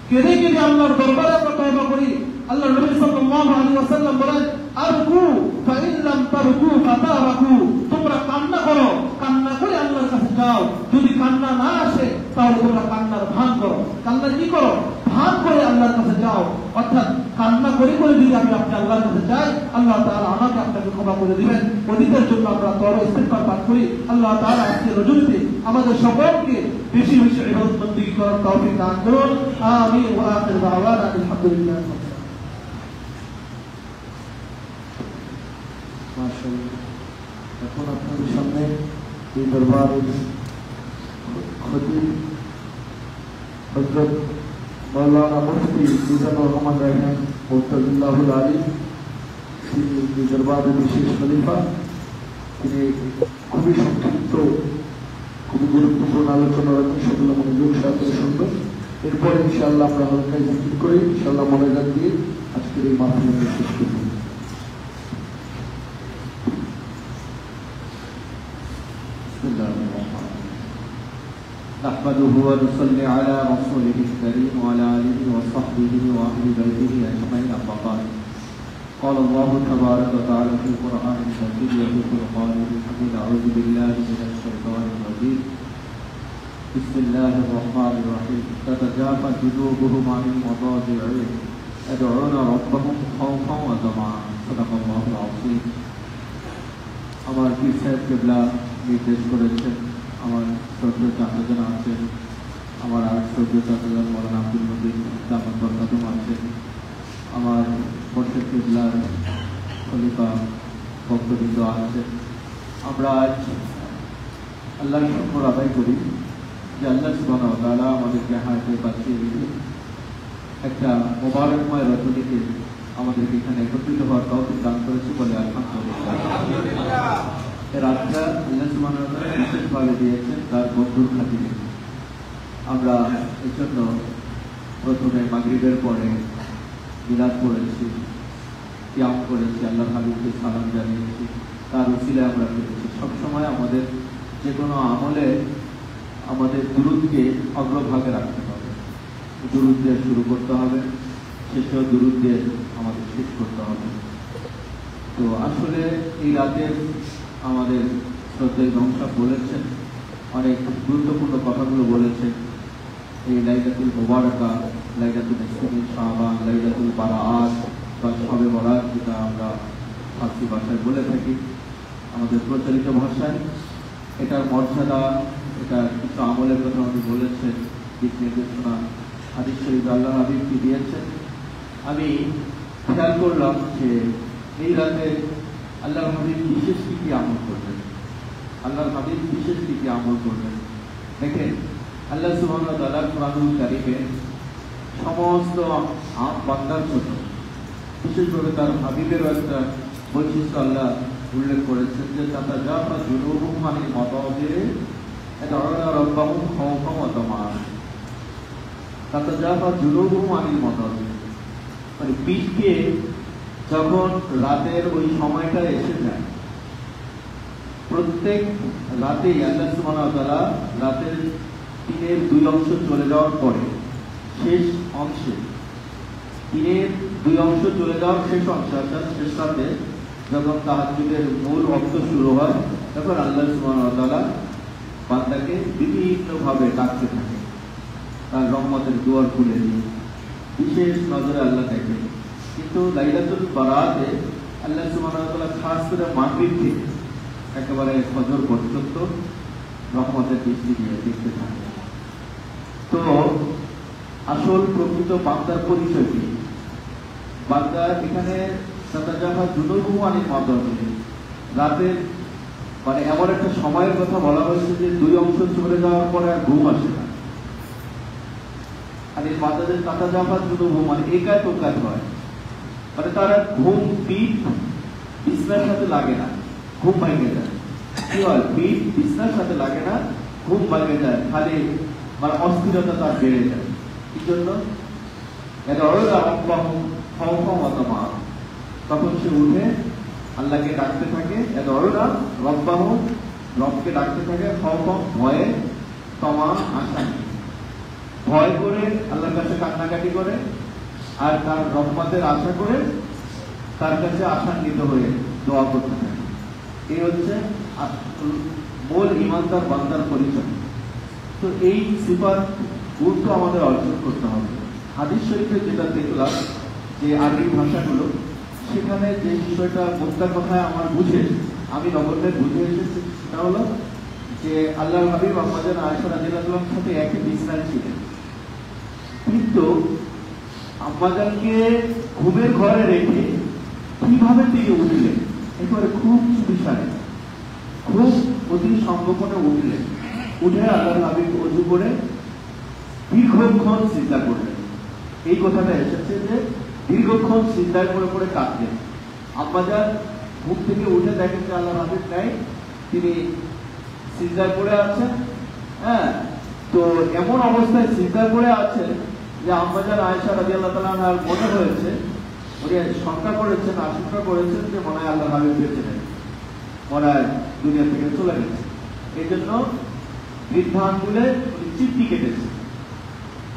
কেঁদে কেঁদে আল্লাহর দরবারে আমরা তওবা করি। আল্লাহ নবী সাল্লাল্লাহু আলাইহি ওয়াসাল্লাম বলেন, আরকু ফাইন লাম তারকু ফাতারাকু, তোমরা কান্না করো, কান্না করে আল্লাহর কাছে যাও, যদি কান্না না আসে তাহলে তোমরা কান্নার ভান করো। কান্না কি করো? ভান করে আল্লাহর কাছে যাও। অর্থাৎ কান্না করে করে যদি আমি আপনি আল্লাহর কাছে যাই, আল্লাহ তাআলা আমাকে আপনাকে ক্ষমা করে দিবেন। অতীতের জন্য আমরা তওবা ইস্তিগফার পাঠ করি। আল্লাহ তাআলা আজকে রজনীতে আমাদের সকলকে বেশি বেশি ইবাদত বন্দেগী করার তৌফিক দান করুন। আমিন। ওয়া আখিরু দাওয়ানা আলহামদুলিল্লাহ। মাশাআল্লাহ। এখন আপনাদের সামনে এই দরবারের খতিব হযরত মাওলানা মুফতি মিজানুর রহমান রায়হান মুফতাহুল আলী, তিনি এই দরবারের বিশেষ খলিফা। তিনি খুবই সংক্ষিপ্ত, খুবই গুরুত্বপূর্ণ আলোচনা রাখেন, সেগুলো মনোযোগ সহকারে শুনবেন। এরপরে ইনশাআল্লাহ আমরা হালকায় জিকির করি, ইনশাআল্লাহ মোনাজাত দিয়ে আজকের এই মাহফিল শেষ করব। نحمده ونصلي على رسوله الكريم وعلى آله وصحبه وأهل بيته أجمعين أما بعد. قال الله تبارك وتعالى في القرآن المجيد وفي فرقانه الحميد أعوذ بالله من الشيطان الرجيم بسم الله الرحمن الرحيم تتجافى جنوبهم عن المضاجع يدعون ربهم خوفا وطمعا صدق الله العظيم. আমার পীর সাহেব কেবলা নির্দেশ করেছেন, আমার শ্রদ্ধেয় চাচাজন আছেন, আমার আর শ্রদ্ধেয় চাচাজন মৌলানা আব্দুল মজিদ দামাত বরকাতুম আছেন, আমার মুর্শিদ কিবলার খলিফা ভক্তবৃন্দ আছেন। আমরা আজ আল্লাহর শুকর আদায় করি যে আল্লাহ সুবহানাহু ওয়া তাআলা আমাদেরকে হায়াতে বাঁচিয়ে রেখে একটা মোবারকময় রজনীতে আমাদেরকে এখানে একত্রিত হওয়ার তৌফিক দান করেছে বলে আলহামদুলিল্লাহ। এর রাতটা আল্লাহ সুবহানাহু ওয়া তাআলা বিশেষভাবে দিয়েছেন তার বন্ধুর খাতিরে। আমরা এই জন্য প্রথমে মাগরিবের পরে মিলাদ পড়েছি, কিয়াম করেছি, আল্লাহর হাবিবকে সালাম জানিয়েছি, তার উসিলায় আমরা পেরেছি। সবসময় আমাদের যে কোনো আমলে আমাদের দুরূদকে অগ্রভাগে রাখতে হবে, দুরূদ দিয়ে শুরু করতে হবে, শেষেও দুরূদ দিয়ে আমাদের শেষ করতে হবে। তো আসলে এই রাতে আমাদের শ্রদ্ধেয় ইমাম সাহেব বলেছেন, অনেক গুরুত্বপূর্ণ কথাগুলো বলেছেন। এই লাইলাতুল মুবারাকা, লাইলাতুল ইসমিন শাবান, লাইলাতুল বারাআত বা শবে বরাত, যেটা আমরা ফার্সি ভাষায় বলে থাকি, আমাদের প্রচলিত ভাষায় এটার মর্যাদা, এটা কিছু আমলের কথা উনি বলেছেন, দিক নির্দেশনা হাদিস শরীফ আল্লাহ হাবিব কি দিয়েছেন। আমি খেয়াল করলাম যে এই রাতে আল্লাহ হাবিব বিশেষ কি কি আমল করবেন, আল্লাহ হাবিব বিশেষ কি কি আমল করবেন। দেখেন, আল্লাহ সুবহানাহু ওয়া তাআলা কুরআনুল কারীমে সমস্ত বান্দার জন্য বিশেষভাবে তার হাবিবের একটা বৈশিষ্ট্য আল্লাহ উল্লেখ করেছেন যে তাতাজাফা জুনুবুহুম আনিল মাদাজি'i ইয়াদউনা রাব্বাহুম খাওফান ওয়া তামাআন। তাতাজাফা জুনুবুহুম আনিল মাদাজি'i মানে পিঠকে যখন রাতের ওই সময়টা এসে যায়, প্রত্যেক রাতেই আল্লাহ সুবহানাহু ওয়া তাআলা রাতের দিনের দুই অংশ চলে যাওয়ার পরে শেষ অংশে, দিনের দুই অংশ চলে যাওয়ার শেষ অংশে অর্থাৎ শেষ রাতে যখন তাহাজ্জুদের মূল অংশ শুরু হয়, তখন আল্লাহ সুবহানাহু ওয়া তাআলা বান্দাকে বিভিন্নভাবে ডাকতে থাকে, তার রহমতের দুয়ার খুলে দিয়ে বিশেষ নজরে আল্লাহ দেখে। কিন্তু লাইলাতুল বারাতে আল্লাহ সুবহানাহু ওয়া তাআলা খাস করে মাগরিব থেকে একেবারে ফজর পর্যন্ত রহমতের দৃষ্টি দিয়ে দেখতে থাকে। তো আসল প্রকৃত বান্দার পরিচয় কি? বান্দা এখানে তাতাজাফা জুনুবুহুম আনিল মাদাজি'i, রাতের মানে এমন একটা সময়ের কথা বলা হয়েছে যে দুই অংশ চলে যাওয়ার পরে আর ঘুম আসে না। আর এই মাদাজি'i তাতাজাফা জুনুবুহুম মানে একায় তোকায় হয়, মানে তার ঘুম পিঠ বিছনার সাথে লাগে না, ঘুম ভেঙে যায়। কি হয়? পিঠ বিছনার সাথে লাগে না, ঘুম ভেঙে যায়, খালি মানে অস্থিরতা তার বেড়ে যায়। কি জন্য? তখন সে উঠে আল্লাহকে ডাকতে থাকে, রবকে ডাকতে থাকে, ভয়ে, তমা আশা, ভয় করে আল্লাহর কাছে কান্নাকাটি করে, আর তার রহমতের আশা করে তার কাছে আশান্বিত হয়ে দোয়া করতে থাকে। এই হচ্ছে মূল ইমানদার বান্দার পরিচয়। তো এই সিফাত গুরুত্ব আমাদের অর্জন করতে হবে। হাদিস শরীফে যেটা দেখলাম যে আরবি ভাষাগুলো, সেখানে যে বিষয়টা মোদ্দা কথায় আমার বুঝে আমি নগণ্যে বুঝে এসেছি, সেটা হলো যে আল্লাহর হাবিব আম্মাজান আয়েশা রাদিয়াল্লাহু আনহার সাথে একই বিছানায় ছিলেন, কিন্তু আম্মাজানকে ঘুমের ঘরে রেখে কিভাবে তিনি উঠলেন একেবারে খুব অতি সংগোপনে উঠলেন, উঠে আল্লাহর হাবিব ওযু করে দীর্ঘক্ষণ সিজদা করলেন। এই কথাটা এসেছে যে দীর্ঘক্ষণ সিজদায় পড়ে পড়ে কাঁদলেন। আব্বাজান ঘুম থেকে উঠে দেখেন যে আল্লাহর হাবিব নাই, তিনি সিজদায় পড়ে আছেন। হ্যাঁ, তো এমন অবস্থায় সিজদায় পড়ে আছেন যে আম্মাজান আয়েশা রাদিয়াল্লাহু তাআলা আনহার মনে হয়েছে, উনি শঙ্কা করেছেন, আশঙ্কা করেছেন যে মনে হয় আল্লাহর হাবিব বেঁচে নেই, মনে হয় দুনিয়া থেকে চলে গেছে। এই জন্য বৃদ্ধাঙ্গুলে চিপটি কেটেছে।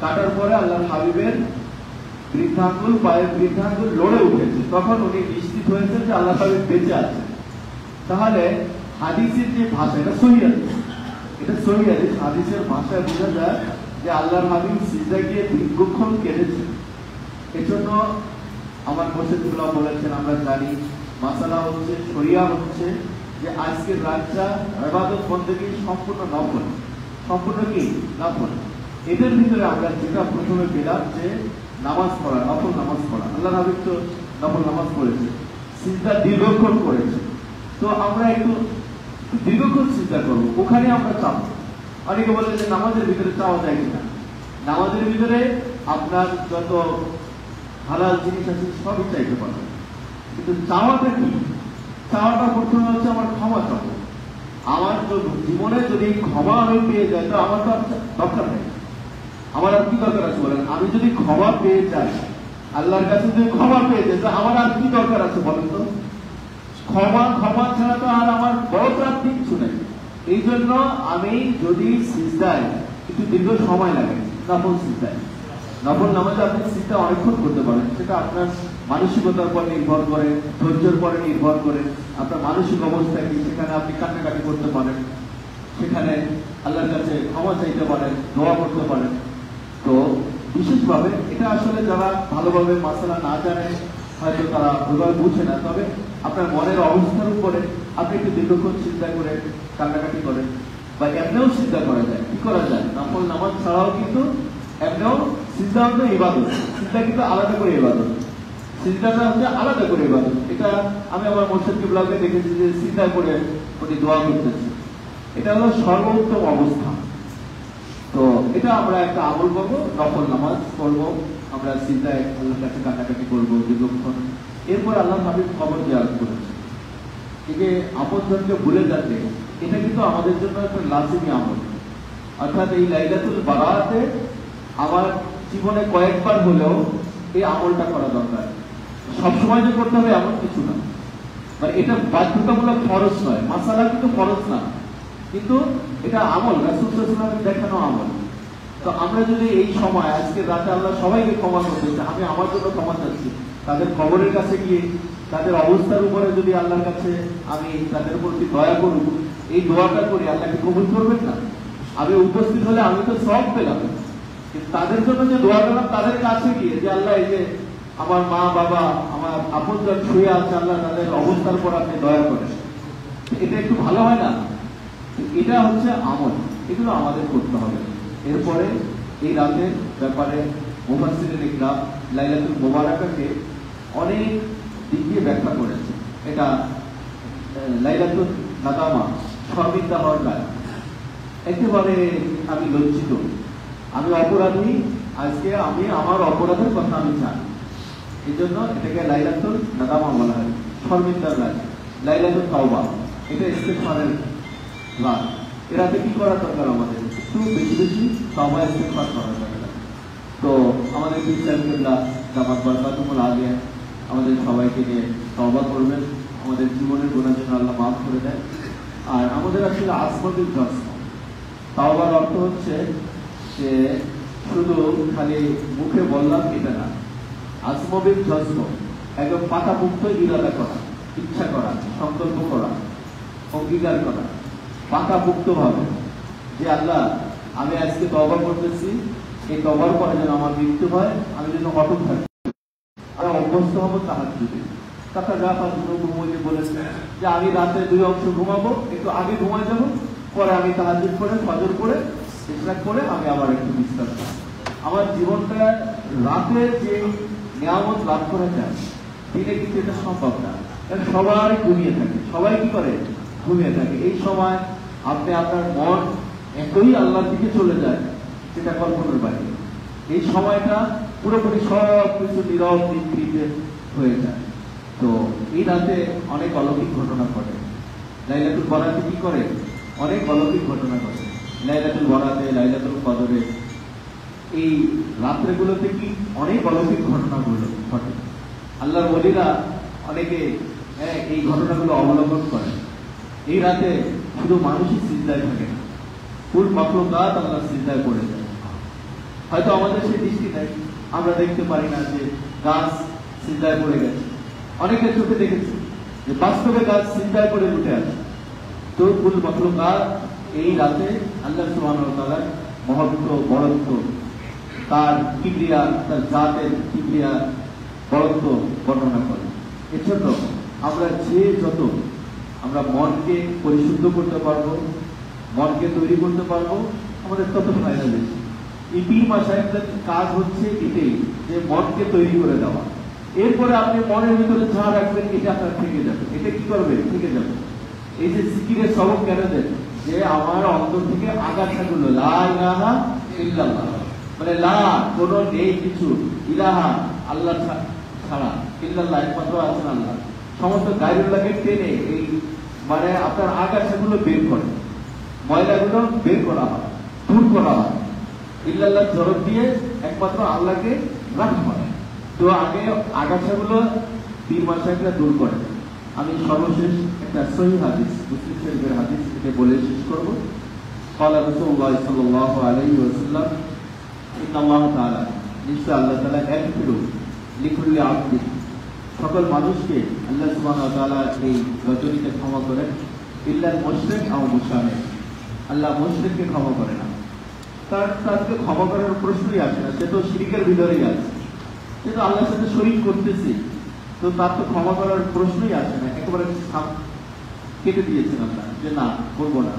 কাটার পরে আল্লাহর হাবিবের বৃদ্ধাঙ্গুল, পায়ের বৃদ্ধাঙ্গুল লড়ে উঠেছে। তখন উনি নিশ্চিত হয়েছেন যে আল্লাহর হাবিব বেঁচে আছে। তাহলে হাদিসের যে ভাষা, এটা সহিহ হাদিস, এটা সহিহ হাদিস। হাদিসের ভাষায় বোঝা যায় যে আল্লাহর হাবিব সিজদায় গিয়ে দীর্ঘক্ষণ কেঁদেছেন। এজন্য আমার মুর্শিদুল্লাহ বলেছেন, আমরা জানি মাসালা হচ্ছে, শরিয়া হচ্ছে যে আজকের রাতটা ইবাদত বন্দেগী সম্পূর্ণ নফল, সম্পূর্ণ কি নফল। এদের ভিতরে আমরা যেটা প্রথমে পেলাম যে নামাজ পড়া, নফল নামাজ পড়া। আল্লাহর হাবিব তো নফল নামাজ পড়েছে, সিজদা দীর্ঘক্ষণ করেছে। তো আমরা একটু দীর্ঘক্ষণ চিন্তা করবো, ওখানে আমরা চাপ। অনেকে বলে যে নামাজের ভিতরে চাওয়া যায় কিনা। নামাজের ভিতরে আপনার যত হালাল জিনিস আছে সবই চাইতে পারবেন, কিন্তু চাওয়াটা কি? চাওয়াটা প্রথমে হচ্ছে আমার ক্ষমা চাবো। আমার জীবনে যদি ক্ষমা আমি পেয়ে যাই তো আমার তো দরকার নেই। আমার আর কি দরকার আছে বলেন? আমি যদি ক্ষমা পেয়ে যাই, আল্লাহর কাছে যদি ক্ষমা পেয়ে যাই, তো আমার আর কি দরকার আছে বলেন তো? ক্ষমা ছাড়া তো আর আমার বড় প্রাপ্তি কিছু নেই। এই জন্য আমি যদি সিজদায় একটু দীর্ঘ সময় লাগে, নফল সিজদায়, নফল নামাজে আপনি সিজদা অনেকক্ষণ করতে পারেন। সেটা আপনার মানসিকতার উপর নির্ভর করে, ধৈর্যের উপরে নির্ভর করে, আপনার মানসিক অবস্থা কি, সেখানে আপনি কান্নাকাটি করতে পারেন, সেখানে আল্লাহর কাছে ক্ষমা চাইতে পারেন, দোয়া করতে পারেন। তো বিশেষভাবে এটা আসলে যারা ভালোভাবে মাসালা না জানে হয়তো তারা ওইভাবে বুঝে না, তবে আপনার মনের অবস্থার উপরে আপনি একটু দীর্ঘক্ষণ চিন্তা করে কান্নাকাটি করেন, বা এমনিও চিন্তা করা যায়। কি করা যায়? নফল নামাজ ছাড়াও কিন্তু এমনিও চিন্তা হচ্ছে ইবাদত, চিন্তা কিন্তু আলাদা করে ইবাদত, চিন্তাটা হচ্ছে আলাদা করে ইবাদত। এটা আমি আমার মুর্শিদ কিবলাকে দেখেছি যে চিন্তা করে উনি দোয়া করতেছে, এটা হলো সর্বোত্তম অবস্থা। তো এটা আমরা একটা আমল করবো, নফল নামাজ পড়বো, আমরা চিন্তায় আল্লাহর কাছে কাটাকাটি করবো দীর্ঘক্ষণ। এরপর আল্লাহ হাবিব খবর জিয়ারত করেছে। এই যে আপনজনকে ভুলে যাচ্ছে, এটা কিন্তু আমাদের জন্য একটা লাজিমি আমল। অর্থাৎ এই লাইলাতুল বারাতে আমার জীবনে কয়েকবার হলেও এই আমলটা করা দরকার। সবসময় যে করতে হবে এমন কিছু না, মানে এটা বাধ্যতামূলক ফরজ নয়। মাসালা কিন্তু ফরজ না, কিন্তু এটা আমল, রাসূল সাল্লাল্লাহু আলাইহি ওয়াসাল্লামের দেখানো আমল। তো আমরা যদি এই সময়, আজকে রাতে আল্লাহ সবাইকে ক্ষমা করতেছে, আমি আমার জন্য ক্ষমা চাচ্ছি, তাদের কবরের কাছে গিয়ে তাদের অবস্থার উপরে যদি আল্লাহর কাছে আমি তাদের প্রতি দয়া করব, এই দোয়াটা করি, আল্লাহকে কবুল করবেন না? আমি উপস্থিত হলে আমি তো সব পেলাম, কিন্তু তাদের জন্য যে দোয়া করলাম তাদের কাছে গিয়ে যে আল্লাহ, এই যে আমার মা বাবা, আমার আপনজন শুয়ে আছে, আল্লাহ তাদের অবস্থার উপর আপনি দয়া করেন, এটা একটু ভালো হয় না? এটা হচ্ছে আমল, এগুলো আমাদের করতে হবে। এরপরে এই রাতের ব্যাপারে মুফাসসিরিন ইকরাম লাইলাতুল মুবারাকাকে অনেক দিক দিয়ে ব্যাখ্যা করেছে। এটা লাইলাতুল নাদামা, শর্মিন্দা হওয়ার রাত। একেবারে আমি লজ্জিত, আমি অপরাধী, আজকে আমি আমার অপরাধের কথা আমি জানি, এই জন্য এটাকে লাইলাতুল নাদামা বলা হয়, শর্মিন্দার রাত। লাইলাতুল তাওবা, এটা ইস্তেগফারের রাত। এ রাতে কি করা দরকার? আমাদের একটু বেশি বেশি তাওবা ইস্তেগফার করা দরকার। তো আমাদের পীর কিবলা দামাত বরকাতুহুল আলিয়া আমাদের সবাইকে নিয়ে তাওবা করবেন, আমাদের জীবনের গুনাহ যেন আল্লাহ মাফ করে দেয়। আর আমাদের আসলে আজমতুল জশ্ন, তাওবার অর্থ হচ্ছে যে শুধু খালি মুখে বললাম এটা না, আজমবিল জশ্ন একদম পাকাপুক্ত ইরাদা করা, ইচ্ছা করা, সংকল্প করা, অঙ্গীকার করা পাকাপুক্ত ভাবে যে আল্লাহ আমি আজকে তওবা করতেছি, এই তওবার পরে যেন আমার মৃত্যু হয়, আমি যেন অটুট থাকি। আর অভ্যস্ত হবো তাহাজ্জুদে। কাকা জাফর ঘুমোইতে বলেছে যে আমি রাতে 2 অংশ ঘুমাবো, একটু আগে ঘুমাই যাবো, পরে আমি তাহাজ্জুদ করে ফজর করে ইশরাক করে আমি আবার একটু বিশ্রাম করব। আমার জীবনটা রাতে যে নিয়ামত লাভ করা যায়, দিনে কিন্তু এটা সম্ভব না, কারণ সবাই ঘুমিয়ে থাকে। সবাই কি করে? ঘুমিয়ে থাকে। এই সময় আপনি আপনার মন এতই আল্লাহর দিকে চলে যায় সেটা কল্পনার বাইরে। এই সময়টা পুরোপুরি সব কিছু নীরব নিভৃতে হয়ে যায়। তো এই রাতে অনেক অলৌকিক ঘটনা ঘটে। লাইলাতুল বরাতে কি করে? অনেক অলৌকিক ঘটনা ঘটে। লাইলাতুল বরাতে, লাইলাতুল কদরে, এই রাত্রেগুলোতে কি অনেক অলৌকিক ঘটনাগুলো ঘটে। আল্লাহর ওলিরা অনেকে এই ঘটনাগুলো অবলম্বন করে। এই রাতে শুধু মানুষই সিজদায় থাকে না, ফুল মাখলুকাত আল্লাহর সিজদায় পড়ে যায়। হয়তো আমাদের সেই দৃষ্টি নেই, আমরা দেখতে পারি না যে গাছ সিজদায় পড়ে গেছে। অনেকের চোখে দেখেছি যে বাস্তবে গাছ সিজদায় পড়ে উঠে আছে। তো ফুল মাখলুকাত এই রাতে আল্লাহ সুবহানাহু ওয়া তাআলার মহত্ব, বড়ত্ব, তার কিবরিয়া, তার জাতের কিবরিয়া, বড়ত্ব বর্ণনা করে। এজন্য আমরা যত আমরা মনকে পরিশুদ্ধ করতে পারবো, মনকে তৈরি করতে পারবো, আমাদের তত ফায়দা বেশি। এই পীর মাশায়েখদের কাজ হচ্ছে এটাই, যে মনকে তৈরি করে দেওয়া। এরপরে আপনি মনের ভিতরে যা রাখবেন এটা আপনার থেকে যাবে। এটা কি করবে? থেকে যাবে। এই যে জিকিরের সবক কেন দেন? যে আমার অন্তর থেকে আগাছাগুলো, লা ইলাহা ইল্লাল্লাহ, মানে লা কোনো নেই কিছু, ইলাহা আল্লাহ ছাড়া, ইল্লাল্লাহ একমাত্র আছেন আল্লাহ, সমস্ত গায়রুল্লাহকে টেনে এই মানে আপনার আগাছাগুলো বের করে, ময়লাগুলো বের করা হয়, দূর করা হয়। ইল্লাল্লাহ জরব দিয়ে একমাত্র আল্লাহকে রাখা হয়। তো আগে আগাছাগুলো পীর মাশায়েখরা দূর করে। আমি সর্বশেষ একটা সহিহ হাদিস, মুসলিম শরীফের হাদিস, এটা বলে শেষ করব। ক্বালা রাসূলুল্লাহ সাল্লাল্লাহু আলাইহি ওয়াসাল্লাম, ইন্নাল্লাহ তাআলা, নিশ্চয় আল্লাহ তাআলা ইয়াগফিরু লিকুল্লি আবদিন, সকল মানুষকে আল্লাহ সুবহানাহু ওয়া তাআলা এই রজনীতে ক্ষমা করেন, ইল্লাল মুশরিক আও মুশারিক, আল্লাহ মুশরিককে ক্ষমা করে না। তাকে ক্ষমা করার প্রশ্নই আসে না, সে তো শিরকের ভিতরেই আছে, সে তো আল্লাহর সাথে শরীক করতেছে, তো তার তো ক্ষমা করার প্রশ্নই আসে না, একেবারে কেটে দিয়েছেন আল্লাহ, যে না করবো না।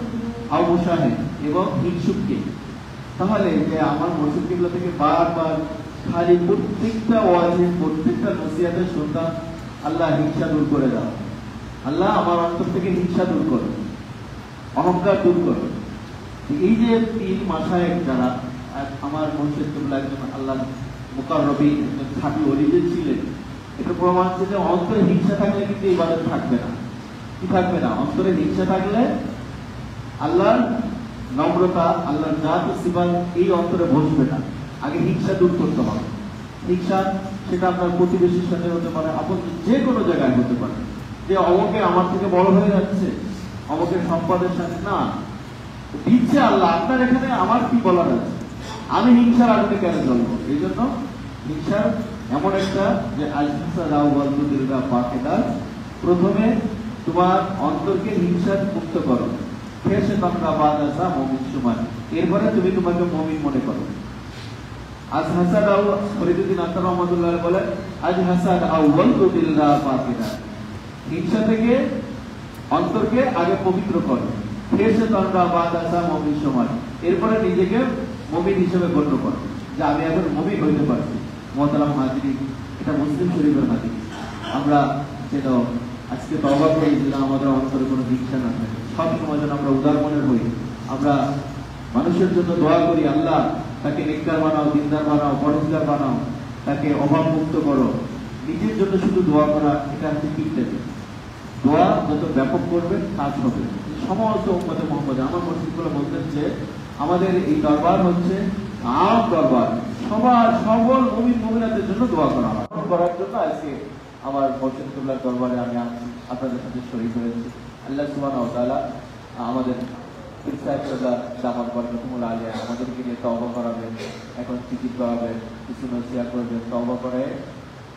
আও মুশাহিদ, এবং হিংসুককে। তাহলে যে আমার মসজিদগুলো থেকে বারবার খালি প্রত্যেকটা ওয়াজে, প্রত্যেকটা নসিহতে শুনতাম, আল্লাহ হিংসা দূর করে দাও, আল্লাহ আমার অন্তর থেকে হিংসা দূর করো, অহংকার দূর করো। এই যে পীর মাশায়েখ যারা, আমার মসজিদগুলো একজন আল্লাহ মুকাররবিন, খাঁটি ওলি যে ছিলেন, এটা প্রমাণ হচ্ছে যে অন্তরে হিংসা থাকলে কিন্তু ইবাদত থাকবে না। কি থাকবে না? অন্তরে হিংসা থাকলে আল্লাহর নম্রতা, আল্লাহর জাত ও সিফাত এই অন্তরে বসবে না। আগে হিংসা দূর করতে হবে। হিংসা সেটা আপনার প্রতিবেশীর সাথে হতে পারে, আপন যে কোনো জায়গায় হতে পারে, যে অমুকে আমার থেকে বড় হয়ে যাচ্ছে, অমুকের সম্পদের সাথে না দিচ্ছে আল্লাহ, আপনার এখানে আমার কি বলার আছে? আমি হিংসার আগুনে কেন জ্বলবো? এই জন্য হিংসার এমন একটা যে প্রথমে তোমার অন্তরকে হিংসার মুক্ত করো, এরপরে তুমি তোমাকে মুমিন মনে করো। আজ হাসাদ ফরিদুদ্দিন আখতার রহমাতুল্লাহ বলেন, আজ হাসাদ হিংসা থেকে অন্তরকে আগে পবিত্র করো, এরপরে নিজেকে মুমিন হিসেবে গণ্য করো, যে আমি এখন মুমিন হইতে পারছি। মুহতারাম হাজিরিন, এটা মুসলিম শরীফের হাদিস। আমরা যেন আজকে তওবা করি, যেন আমাদের অন্তরে কোনো হিংসা না থাকে, সব সময় যেন আমরা উদার মনের হই। আমরা মানুষের জন্য দোয়া করি, আল্লাহ তাকে নেককার বানাও, দিনদার বানাও, পরহেজগার বানাও, তাকে অভাব মুক্ত করো। নিজের জন্য শুধু দোয়া করা, এটা হচ্ছে কিবলাতে। দোয়া যত ব্যাপক করবে কাজ হবে। সমস্ত উম্মতে মুহাম্মদ, আমার মসজিদগুলো বলতেন যে আমাদের এই দরবার হচ্ছে আম দরবার, সবার সকল মুমিন মুমিনাতের জন্য দোয়া করা হয়। করার জন্য আজকে আমার মসজিদুল্লাহ দরবারে আমি আপনাদের সাথে শরীক হয়েছি। আল্লাহ সুবহানাহু ওয়া তাআলা আমাদের জামাত বরকতুল আলিয়া আমাদেরকে নিয়ে তওবা করাবেন, এখন জিকির করাবেন, কিছু নসিহত করবেন, তওবা করে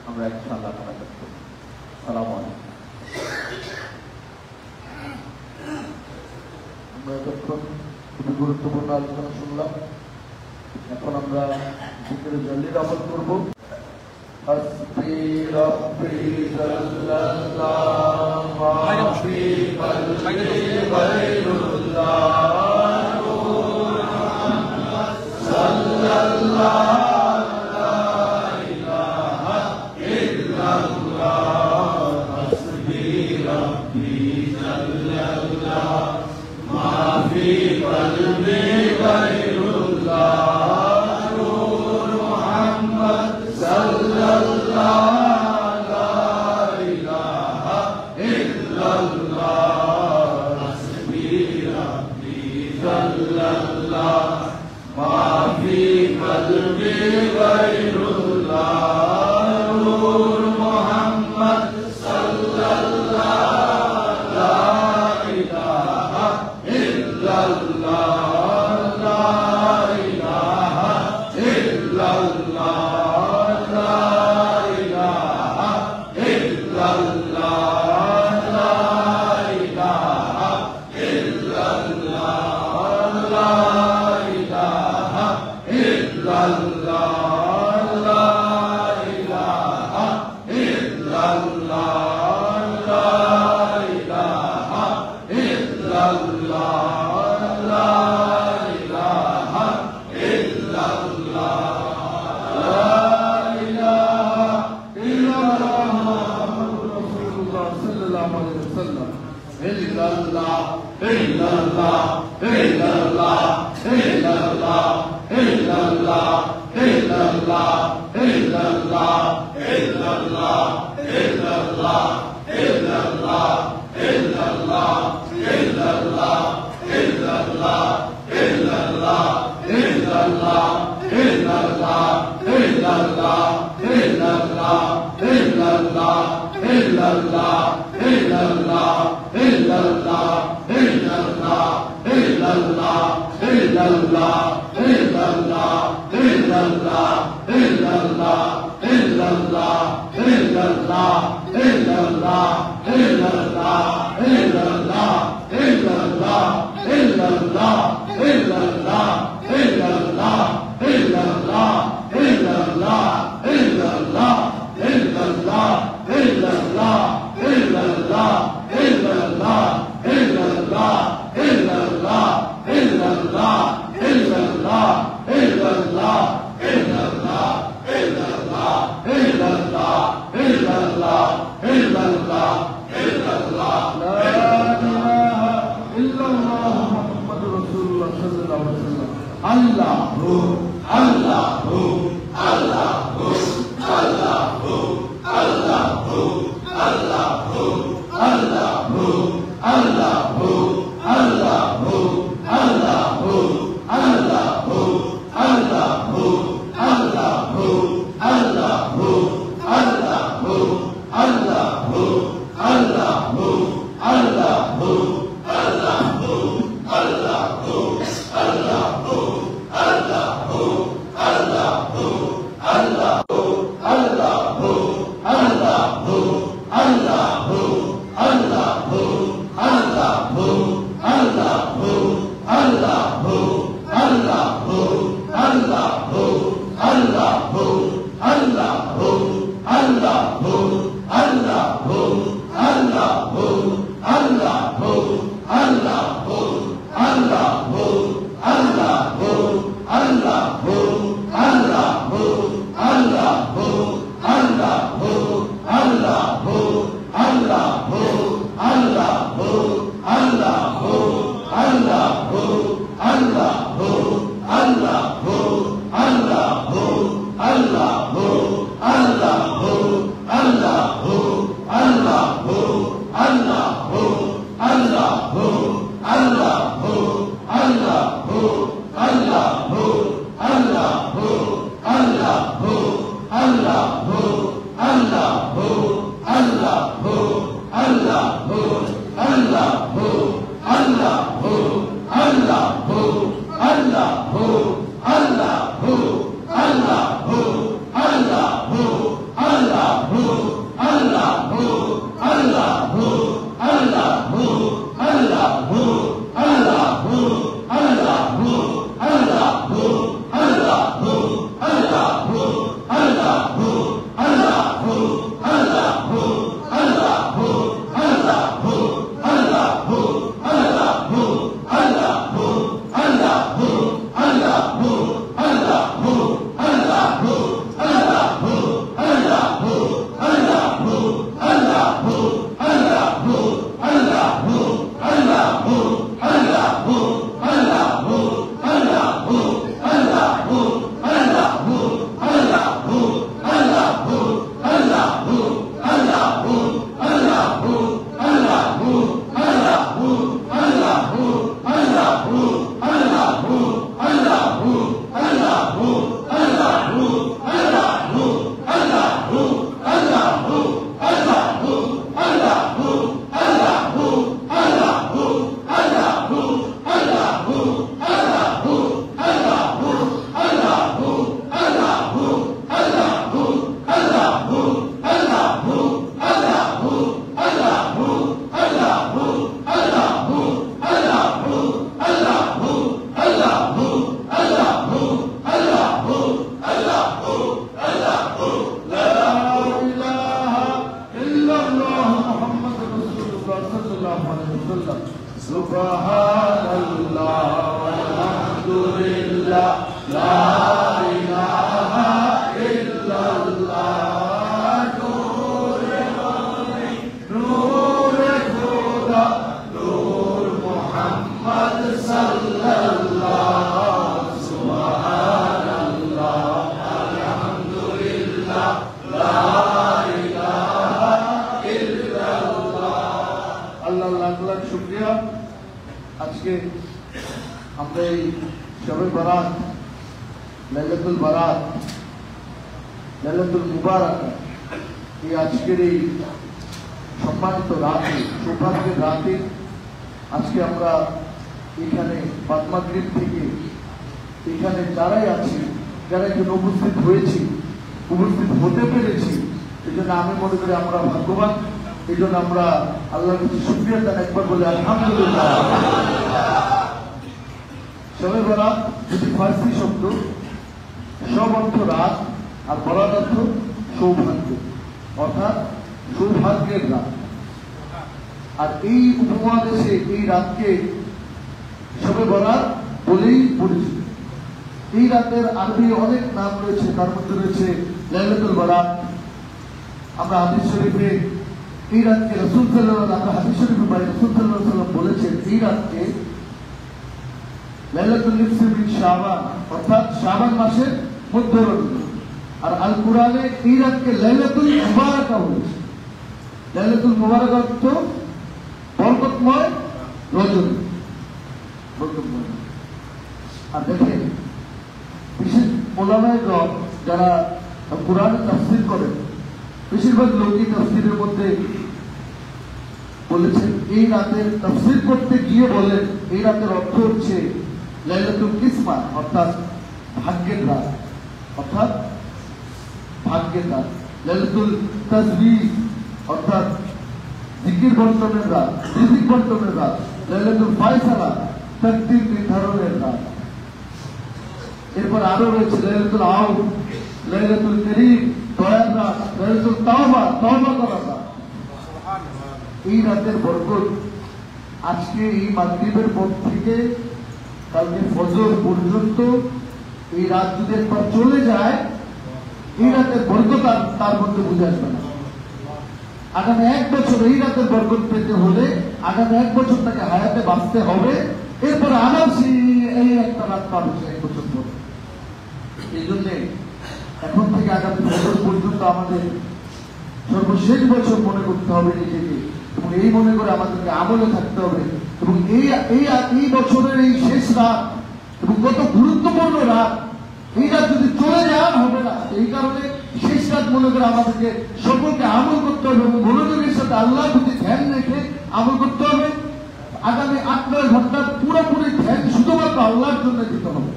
আমরা ইনশাআল্লাহ তাআলা করব। আসসালামু আলাইকুম। আমরা এতক্ষণ খুবই গুরুত্বপূর্ণ আলোচনা শুনলাম। এখন আমরা জিকিরে জলদি আমল করবো। হাসবি রাব্বি সাল্লাল্লাহু মাফি কলবি গায়রুল্লাহ সাল্লাল্লাহু লা ইলাহা ইল্লাল্লাহ হাসবি রাব্বি সাল্লাল্লাহু মাফি সাল্লাল্লাহু আলাইহি ওয়াসাল্লাম সুবহানাল্লাহ আলহামদুলিল্লাহ লা ইলাহা ইল্লাল্লাহ নূরে মুমিন নূরে খোদা নূর মুহাম্মদ সাল্লাল্লাহু সুবহানাল্লাহ আলহামদুলিল্লাহ লা ইলাহা ইল্লাল্লাহ। আল্লাহ লাখ লাখ শুকরিয়া। আজকে আমরা এই শবে বরাত, লাইলাতুল বারাত, লাইলাতুল মুবারাক, এই আজকের এই সম্মানিত রাতে, সৌভাগ্যের রাতে আজকে আমরা এখানে বাদমাগরিব থেকে এখানে যারাই আছি, যারা এখানে উপস্থিত হয়েছি, উপস্থিত হতে পেরেছি, এই জন্য আমি মনে করি আমরা ভাগ্যবান। এই জন্য আমরা আল্লাহর কাছে শুকরিয়া জানাই, একবার বলে আলহামদুলিল্লাহ। শবে বরাত যদি ফার্সি শব্দ, সব অর্থ রাত আর বরাত অর্থ সৌভাগ্য, অর্থাৎ সৌভাগ্যের রাত। আর এই উপমহাদেশে এই রাতকে শবে বরাত বলেই পরিচিত। এই রাতের আরবি অনেক নাম রয়েছে, তার মধ্যে রয়েছে লাইলাতুল বারাত। আমরা হাদিস শরীফে এই রাতকে রাসূল সাল্লাল্লাহু আলাইহি ওয়াসাল্লাম, হাদিস শরীফে রাসূল সাল্লাল্লাহু আলাইহি ওয়াসাল্লাম বলেছেন এই রাতকে লাইলাতুল নিসফি মিন শাবান, অর্থাৎ শাবান মাসের মধ্যরাত্রি। আর আল কুরআনে এই রাতকে লাইলাতুল মুবারাকা বলেছে। লাইলাতুল মুবারাকা অর্থ বরকতময় রজনী, বরকতময়। আর দেখেন বিশেষ ওলামায়ে-কেরাম যারা কুরআনের তাফসীর করেন, বেশিরভাগ লোকই তাফসীরের মধ্যে বলেছেন, এই রাতের তাফসীর করতে গিয়ে বলেন এই রাতের অর্থ হচ্ছে লাইলাতুল কিসমা, অর্থাৎ ভাগ্যের রাত, অর্থাৎ ভাগ্যের রাত। লাইলাতুল তাজবীহ, অর্থাৎ জিকির বন্টনের রাত, রিজিক বন্টনের রাত। লাইলাতুল ফায়সালা, তাকদীর নির্ধারণের রাত। এরপর আরো রয়েছে লাইলাতুল আউদ, লাইলাতুল করিম, দয়ার রাত, লাইলাতুল তাওবা, তওবা করার রাত। এই রাতের বরকত আজকে এই মাগরিবের পর থেকে কালকে ফজর পর্যন্ত এই রাত যদি একবার চলে যায়, এই রাতের বরকত আর তার মধ্যে বুঝে আসবে না। আগামী 1 বছর এই রাতের বরকত পেতে হলে আগামী 1 বছর তাকে হায়াতে বাঁচতে হবে। এরপরে আবার এই একটা রাত পাবে 1 বছর পর। এই জন্যে এখন থেকে আগামী বছর পর্যন্ত আমাদের সর্বশেষ বছর মনে করতে হবে নিজেকে, এবং এই মনে করে আমাদেরকে আমলে থাকতে হবে। এবং এই বছরের এই শেষ রাত এবং কত গুরুত্বপূর্ণ রাত, এই রাত যদি চলে যাওয়া হবে না। এই কারণে শেষ রাত মনে করে আমাদেরকে সকলকে আমল করতে হবে এবং মনোযোগের সাথে আল্লাহর প্রতি ধ্যান রেখে আমল করতে হবে। আগামী 8-9 ঘন্টার পুরোপুরি ধ্যান শুধুমাত্র আল্লাহর জন্য দিতে হবে।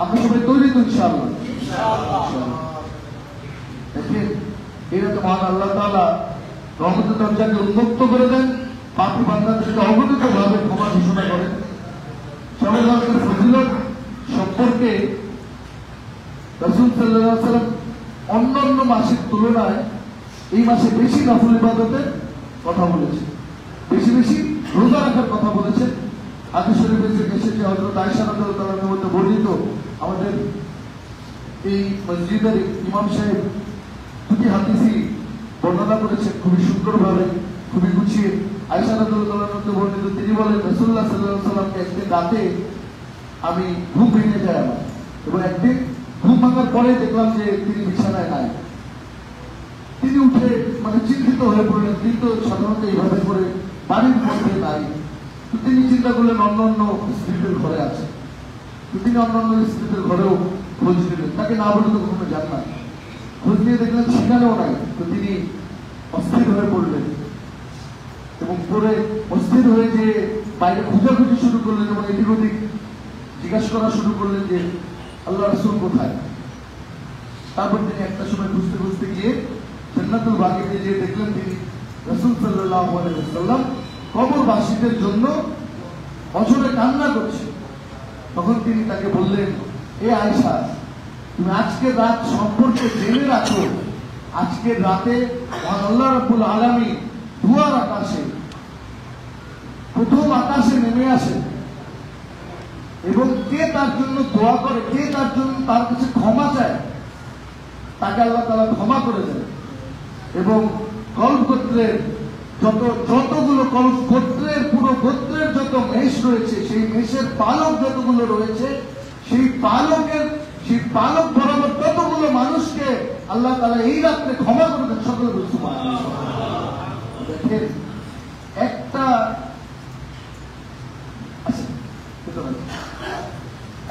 আমরা সবাই তৈরি তো ইনশাআল্লাহ। দেখেন এরা তো মহান আল্লাহ তাআলা রহমতের দরজাকে উন্মুক্ত করে দেন, পাপী বান্দাদেরকে অবনীত ভাবে ক্ষমা ঘোষণা করেন। শবে বরাতের ফজিলত সম্পর্কে রাসূল সাল্লাল্লাহু আলাইহি ওয়াসাল্লাম অন্যান্য মাসের তুলনায় এই মাসে বেশি নফল ইবাদতের কথা বলেছেন, বেশি বেশি রোজা রাখার কথা বলেছেন। হাদিস শরীফে এসেছে হযরত আয়েশা রাদিয়াল্লাহু তাআলার মধ্যে বর্ণিত, আমাদের এই মসজিদের ইমাম সাহেব দুটি হাদিসই বর্ণনা করেছেন খুবই সুন্দরভাবে, খুবই গুছিয়ে। আয়েশা রাদিয়াল্লাহু তাআলার মধ্যে বর্ণিত, তিনি বলেন রাসূলুল্লাহ সাল্লাল্লাহু আলাইহি ওয়াসাল্লামকে একদিন রাতে আমি ঘুম ভেঙে যায় আমার, এবং একদিন ঘুম ভাঙার পরে দেখলাম যে তিনি বিছানায় নাই। তিনি উঠে চিন্তিত হয়ে পড়লেন, কিন্তু সাধারণত এইভাবে করে বাড়ির মধ্যে নাই। তো তিনি চিন্তা করলেন অন্যান্য স্ত্রীদের ঘরে আছে। তো তিনি অন্যান্য স্ত্রীদের ঘরেও খোঁজ নিলেন, তাকে না বলে তো কখনো যান না। খোঁজ নিয়ে দেখলেন সেখানেও নাই। তো তিনি অস্থির হয়ে পড়লেন এবং পরে অস্থির হয়ে যে বাইরে খোঁজাখুঁজি শুরু করলেন এবং এদিক ওদিক জিজ্ঞাসা করা শুরু করলেন যে আল্লাহ রাসূল কোথায়। তারপর তিনি একটা সময় খুঁজতে খুঁজতে গিয়ে জান্নাতুল বাকিতে গিয়ে দেখলেন তিনি রাসূল সাল্লাল্লাহু আলাইহি ওয়াসাল্লাম কবরবাসীদের জন্য অঝরে কান্না করছে। তখন তিনি তাকে বললেন, এ আয়েশা, তুমি আজকের রাত সম্পর্কে জেনে রাখো, আজকের রাতে আল্লাহ রাব্বুল আলামিন দুয়ার আকাশে প্রথম আকাশে নেমে আসে এবং কে তার জন্য দোয়া করে, কে তার জন্য তার কাছে ক্ষমা চায়, তাকে আল্লাহ তাআলা ক্ষমা করে দেন। এবং কলব গোত্রের যতগুলো কলব গোত্রের পুরো গোত্রের যত মেষ রয়েছে, সেই মেষের পালক যতগুলো রয়েছে, সেই পালক বরাবর ততগুলো মানুষকে আল্লাহ তাআলা এই রাত্রে ক্ষমা করে দেন। সকলে বলতে দেখেন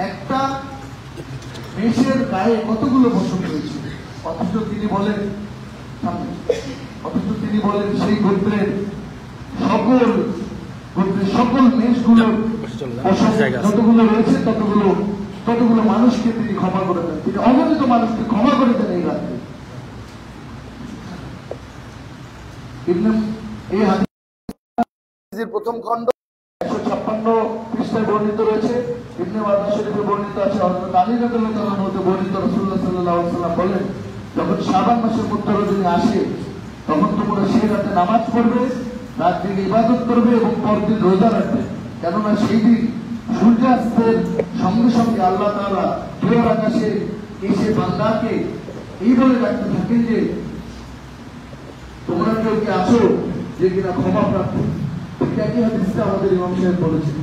একটা মেষের গায়ে কতগুলো বসন রয়েছে, অথচ তিনি বলেন সেই গোত্রের সকল মেষগুলোর যতগুলো রয়েছে ততগুলো মানুষকে তিনি ক্ষমা করে দেন, তিনি অগণিত মানুষকে ক্ষমা করে দেন এই রাত্রে। এই হাদিসের প্রথম খণ্ড 156 পৃষ্ঠায় বর্ণিত রয়েছে। ইবনে মাজাহ শরীফে বর্ণিত আছে, হযরত আলী রাদিয়াল্লাহু আনহু হতে বর্ণিত, রাসূলুল্লাহ সাল্লাল্লাহু আলাইহি ওয়াসাল্লাম বলেন, যখন শাবান মাসের 15 রজনী আসে তখন তোমরা সেই রাতে নামাজ পড়বে, রাত দিনে ইবাদত করবে এবং পরদিন রোজা রাখবে, কেননা সেই দিন সূর্যাস্তের সঙ্গে সঙ্গে আল্লাহ তাআলা দূরের আকাশে এসে বান্দাকে এই বলে ডাকতে থাকেন যে তোমরা কেউ কি আছো যে কিনা ক্ষমা প্রাপ্তি। একই হাদিসে আমাদের ইমাম সাহেব বলেছেন,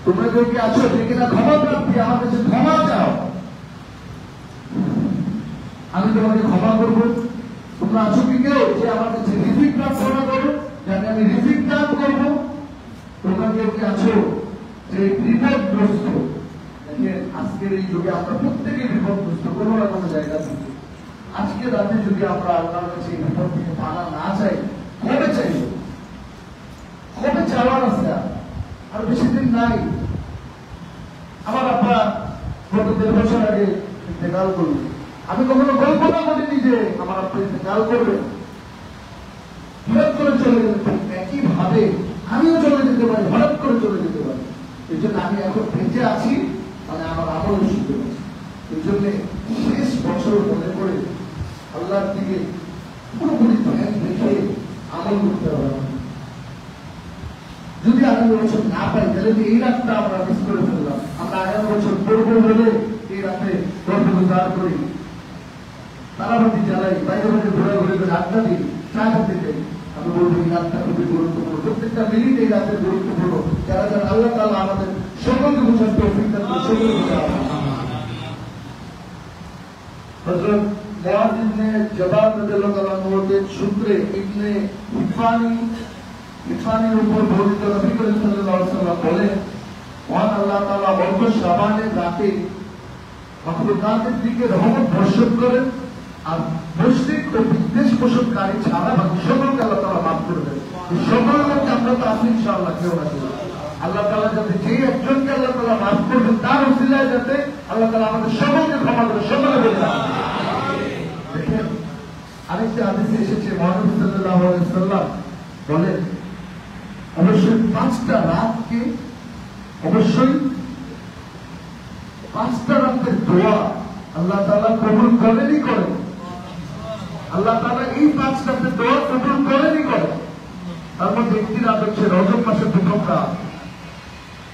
তোমরা কেউ কি আছো যে কিনা ক্ষমা প্রাপ্তি, আমার কাছে ক্ষমা চাও, আমি তোমাকে ক্ষমা করবো। তোমরা আছো কি কেউ যে আমার কাছে রিজিক প্রার্থনা করো, যাতে আমি রিজিক দান করবো। তোমরা কেউ কি আছো যে বিপদগ্রস্ত। দেখেন আজকের এই যুগে আমরা প্রত্যেকে বিপদগ্রস্ত, কোনো না কোনো জায়গা থেকে। আজকে রাতে যদি আমরা আল্লাহর কাছে এই বিপদ থেকে পানা না চাই, কবে চাইব, কবে চাওয়ার আছে? আর বেশি দিন নাই। আমার আব্বা গত 1.5 বছর আগে ইন্তেকাল করল। আমি কখনো কল্পনা করিনি যে আমার আব্বা ইন্তেকাল করবে, হঠাৎ করে চলে যেতে, একইভাবে আমিও চলে যেতে পারি, হঠাৎ করে চলে যেতে পারি। এই জন্য আমি এখন বেঁচে আছি, মানে আমার আমল শুনতে পাচ্ছি। এই জন্য শেষ বছর মনে করে আল্লাহর দিকে পুরোপুরি ধ্যান রেখে আমল করতে হবে। যদি আগামী বছর না পাই তাহলে এই রাতটা আমরা মিস করে ফেললাম। আমরা আগামী বছর পড়বো বলে এই রাতে দরদার করি, তারাবাতি জ্বালাই, বাইরে বাইরে ঘোরাঘুরি করে আড্ডা দিই, চা খেতে যাই। আমি বলবো এই রাতটা খুবই গুরুত্বপূর্ণ, প্রত্যেকটা মিনিট এই রাতের গুরুত্বপূর্ণ। যারা যারা আল্লাহ তাআলা আমাদের সকলকে বোঝার তৌফিক দান করেন, সকলকে বোঝার। হযরত মুআয ইবনে জাবাল রাদিয়াল্লাহু আনহু এর সূত্রে ইবনে হিফানির উপর বর্ণিত, নবী করিম সাল্লাল্লাহু আলাইহি ওয়াসাল্লাম বলেন, মহান আল্লাহ তাআলা বর্গ শাবানের রাতে মাখলুকাতের দিকে রহমত বর্ষণ করেন, আর মুশরিক ও বিদ্বেষ পোষণকারী ছাড়া বাকি সকলকে আল্লাহ তাআলা মাফ করে দেন। এই সকল লোককে আমরা তো আছি ইনশাআল্লাহ, কেউ না কেউ। আল্লাহ তাআলা যাতে যে একজনকে আল্লাহ তাআলা মাফ করবেন, তার ওসিলায় যাতে আল্লাহ তাআলা আমাদের সকলকে ক্ষমা করে, সকলে বলে দেখেন। আরেকটা হাদিসে এসেছে, মহানবী সাল্লাল্লাহু আলাইহি ওয়াসাল্লাম বলেন, অবশ্যই 5টা রাতকে, অবশ্যই 5টা রাতের দোয়া আল্লাহ তাআলা কবুল করেনই করেন। আল্লাহ তাআলা এই 5 রাতের দোয়া কবুল করেনই করেন। তার মধ্যে একটি রাত হচ্ছে রজব মাসের প্রথম রাত,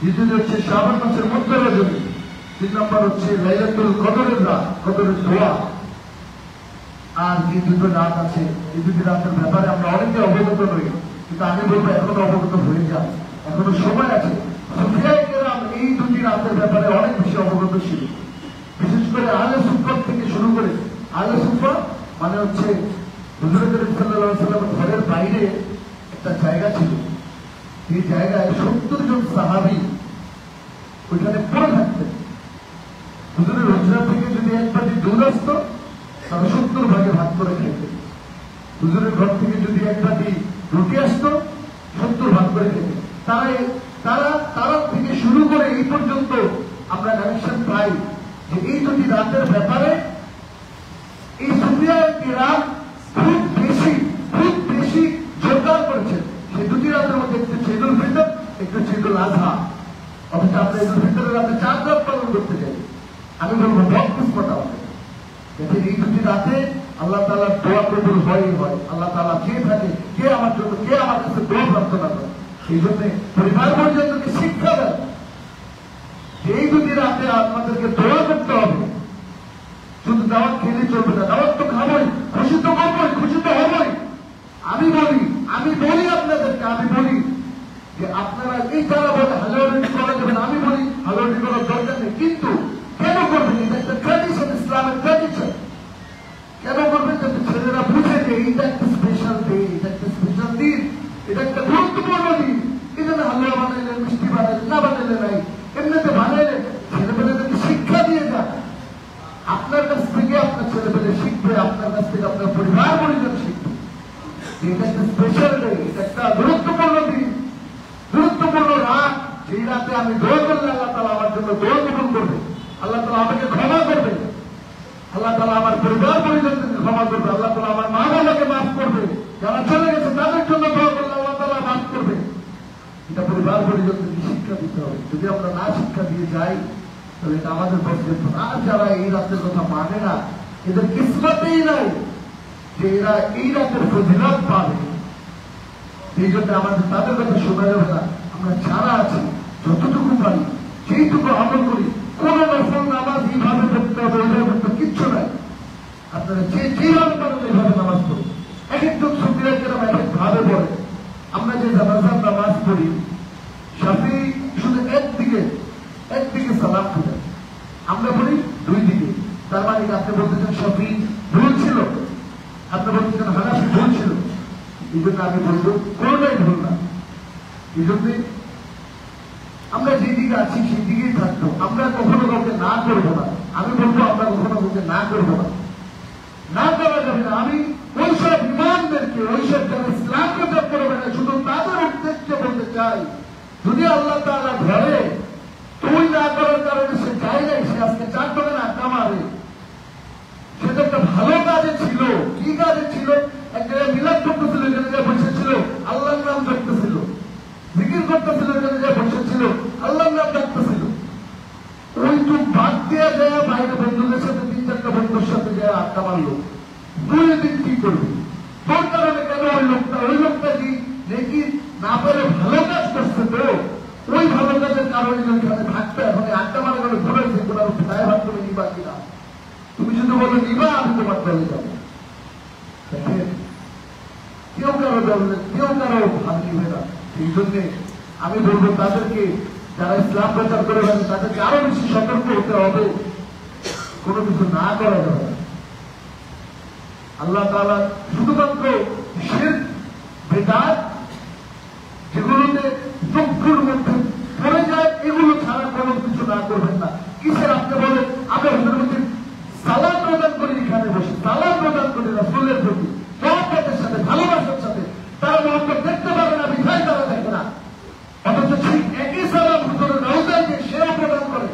দ্বিতীয় হচ্ছে শাবান মাসের মধ্য রজনী, 3 নম্বর হচ্ছে লাইলাতুল কদরের রাত, কদরের দোয়া। আর যে দুটো রাত আছে, এই দুটি রাতের ব্যাপারে আমরা অনেকে অবগত নই, কিন্তু আমি বলবো এখনো অবগত হয়ে যান, এখনো সময় আছে। এই দুটি রাতের ব্যাপারে অনেক বেশি অবগত ছিল, বিশেষ করে আহলে সুফফাত থেকে শুরু করে। আহলে সুফফাত মানে হচ্ছে হুজুর করিম সাল্লাল্লাহু আলাইহি ওয়াসাল্লামের ঘরের বাইরে একটা জায়গা ছিল, এই জায়গায় 70 জন সাহাবী ওইখানে পড়ে থাকতেন। হুজুরের হুজরা থেকে যদি এক বাটি দুধ আসতো তাহলে 70 ভাগে ভাগ করে খেতেন। হুজুরের ঘর থেকে যদি এক বাটি রুটি আসতো 70 ভাগ করে খেতেন। তারা থেকে শুরু করে এই পর্যন্ত আমরা কানেকশন পাই যে এই দুটি রাতের ব্যাপারে এই সুফিয়ায়ে কিরাম খুব বেশি জোরদার করেছেন। সেই দুটি রাতের মধ্যে একটু ঈদুল ফিতর, একটু ঈদুল আযহা। অথচ আমরা ঈদুল ফিতরের রাতে 4 রাত পালন করতে চাই। আমি বলবো বদকিসমত আমাদের। দেখেন এই দুটি রাতে আল্লাহ তাআলার দোয়া কবুল হয়। আল্লাহ তাআলা কে থাকে, কে আমার জন্য, কে আমার কাছে দোয়া প্রার্থনা করে, এই জন্য পরিবার পর্যন্তকে শিক্ষা দেন, এই দুটি রাতে আপনাদেরকে দোয়া করতে হবে। শুধু দাওয়াত খেলে চলবে না, দাওয়াত তো খাবই, খুশি তো করবই, খুশি তো হবই। আমি বলি আপনাদেরকে, আমি বলি যে আপনারা এই তারা বলে হাজারটি করা যাবে না, আমি বলি হাজারটি করার দরকার নেই, কিন্তু কেন করবেন? এটা একটা ট্র্যাডিশন, ইসলামের ট্র্যাডিশন। কেন করবেন? যাতে ছেলেরা বুঝে যে এইটা একটা স্পেশাল ডে, এটা একটা স্পেশাল দিন, এটা একটা গুরুত্বপূর্ণ দিন। এটা না হালুয়া বানাইলে, মিষ্টি বানাইলে, না বানাইলে নাই, এমনিতে বানাইলে ছেলেমেয়েদেরকে শিক্ষা দিয়ে যান। আপনার কাছ থেকে আপনার ছেলেমেয়ে শিখবে, আপনার কাছ থেকে আপনার পরিবার পরিজন শিখবে। এটা একটা স্পেশাল ডে, এটা একটা গুরুত্বপূর্ণ দিন, গুরুত্বপূর্ণ রাত। যেই রাতে আমি দোয়া করলে আল্লাহ তাআলা আমার জন্য দোয়া কবুল করবে, আল্লাহ তাআলা আমাকে ক্ষমা করবে, আল্লাহ তাআলা আমার পরিবার পরিজনকে ক্ষমা করবে, আল্লাহ তাআলা আমার মা বাবাকে মাফ করবে, যারা চলে গেছে তাদের জন্য দোয়া করলে আল্লাহ তাআলা মাফ করবে। এটা পরিবার পরিজনকে শিক্ষা দিতে হবে। যদি আমরা না শিক্ষা দিয়ে যাই তাহলে এটা আমাদের পক্ষে। আর যারা এই রাতের কথা মানে না, এদের কিসমতেই নাই যে এরা এই রাতের ফজিলত পাবে। এই জন্য আমাদের তাদের কথা শোনা যাবে না। আমরা যারা আছি যতটুকু পারি সেইটুকু আমল করি। কোন নফল নামাজ এইভাবে পড়তে হবে, এইভাবে পড়তে কিচ্ছু নাই। আপনারা যেভাবে পারেন এইভাবে নামাজ পড়ুন। এক একজন সুফিরা কেরাম এক এক ভাবে পড়ে। আমরা যে জানাজার নামাজ পড়ি, শাফি শুধু একদিকে সালাম ফেলেন, আমরা বলি দুই দিকে। তার মানে আপনি বলতেছেন শাফি ভুল ছিল, আপনি বলতেছেন হানাফি ভুল ছিল। এই জন্য আমি বলবো কোনটাই ভুল না। এই জন্যে আমরা যেদিকে আছি সেই দিকেই থাকবো। আমরা কখনো কাউকে না করবো না। আমি বলবো আমরা কখনো কাউকে না করবো না, না করা যাবে না। আমি ওইসব ইমানদেরকে, ওইসব যারা ইসলাম প্রচার করবে না, শুধু তাদের উদ্দেশ্যে বলতে চাই, যদি আল্লাহ তাআলা ধরে তুই না করার কারণে সে যায় নাই, সে আজকে চার করে না কামাবে, সেটা একটা ভালো কাজে ছিল। কি কাজে ছিল? এক জায়গায় মিলাদ করতেছিল, এক জায়গায় বসেছিল আল্লাহর নাম ডাকতেছিল, জিকির করতেছিল, এক জায়গায় বসেছিল আল্লাহর নাম ডাকতেছিল। ওইটুক বাদ দিয়ে যায় বাইরে বন্ধুদের সাথে, 3-4টা বন্ধুর সাথে যায় আড্ডা মারলো, 2 দিন কি করবে? তোর কারণে কেন ওই লোকটা কি নাকি না পারে ভালো কাজ করছে, তো ওই ভালো কাজের কারণে ওইখানে থাকতে এখন আড্ডা মারা গেলে ঘুরেছে, তোমার ছায় ভাত তুমি নিবা কিনা? তুমি যদি বলো নিবা, আমি তোমার দলে যাবো। কেউ কারো দলে, কেউ কারো ভাগ নিবে না। এই জন্যে আমি বলবো তাদেরকে, যারা ইসলাম প্রচার করে বেড়ান, তাদেরকে আরো বেশি সতর্ক হতে হবে। কোনো কিছু না করা যাবে না। আল্লাহ তাআলা শুধুমাত্র শিরক, বিদআত যেগুলোতে চক্ষুর মধ্যে পড়ে যায়, এগুলো ছাড়া কোনো কিছু না করবেন না। কিসের? আপনি বলেন আমরা হুজুর সালাম প্রদান করি, এখানে বসে সালাম প্রদান করি রাসূলের প্রতি মহব্বতের সাথে, ভালোবাসার সাথে। তারা মহব্বত দেখতে পারে না, বিধায় তারা দেখে না। অথচ ঠিক একই সালাম হুজুরের রওজায় গিয়ে সেও প্রদান করে,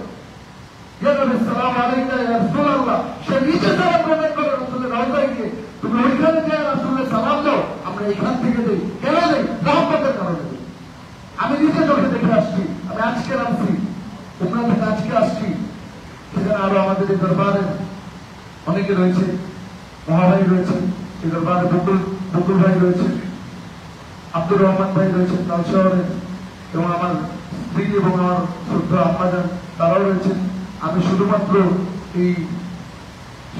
সালাম আলাইকা ইয়া রাসূলুল্লাহ, সে নিজে সালাম প্রদান করে রাসূলের রওজায় গিয়ে। তুমি ওইখানে যে রাসূলের সালাম দাও, আমরা এখান থেকে দিই। কেন দেই? মহব্বতের কারণে দিই। আমি নিজে চোখে দেখে আসছি। আমি আজকে নামছি ওখান থেকে, আজকে আসছি। সেখানে আরো আমাদের এই দরবারের অনেকে রয়েছে, মহাভাই রয়েছে, এই দরবারে বকুল ভাই রয়েছে, আব্দুর রহমান ভাই রয়েছে কাল শহরে, এবং আমার স্ত্রী এবং আমার শ্রদ্ধা আম্মাজান তারাও রয়েছেন। আমি শুধুমাত্র এই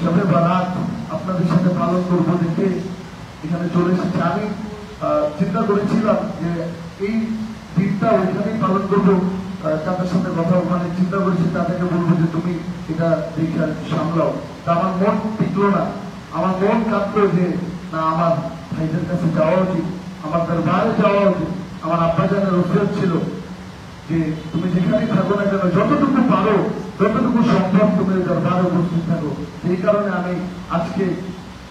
শবে বারাত আপনাদের সাথে পালন করবো দেখে এখানে চলে এসেছি। আমি চিন্তা করেছিলাম যে এই দিনটা ওইখানেই পালন করবো, তাদের সাথে কথা ওখানে চিন্তা করেছি, তাদেরকে বলবো যে তুমি এটা দেখে সামলাও। তা আমার মন টিকলো না, আমার মন কাঁদলো যে না, আমার ভাইদের কাছে যাওয়া উচিত, আমার দরবারে যাওয়া উচিত। আমার আব্বাজানের ওসিয়ত ছিল যে তুমি যেখানেই থাকো না কেন, যতটুকু পারো, যতটুকু সম্ভব তুমি দরবারে উপস্থিত থাকো। এই কারণে আমি আজকে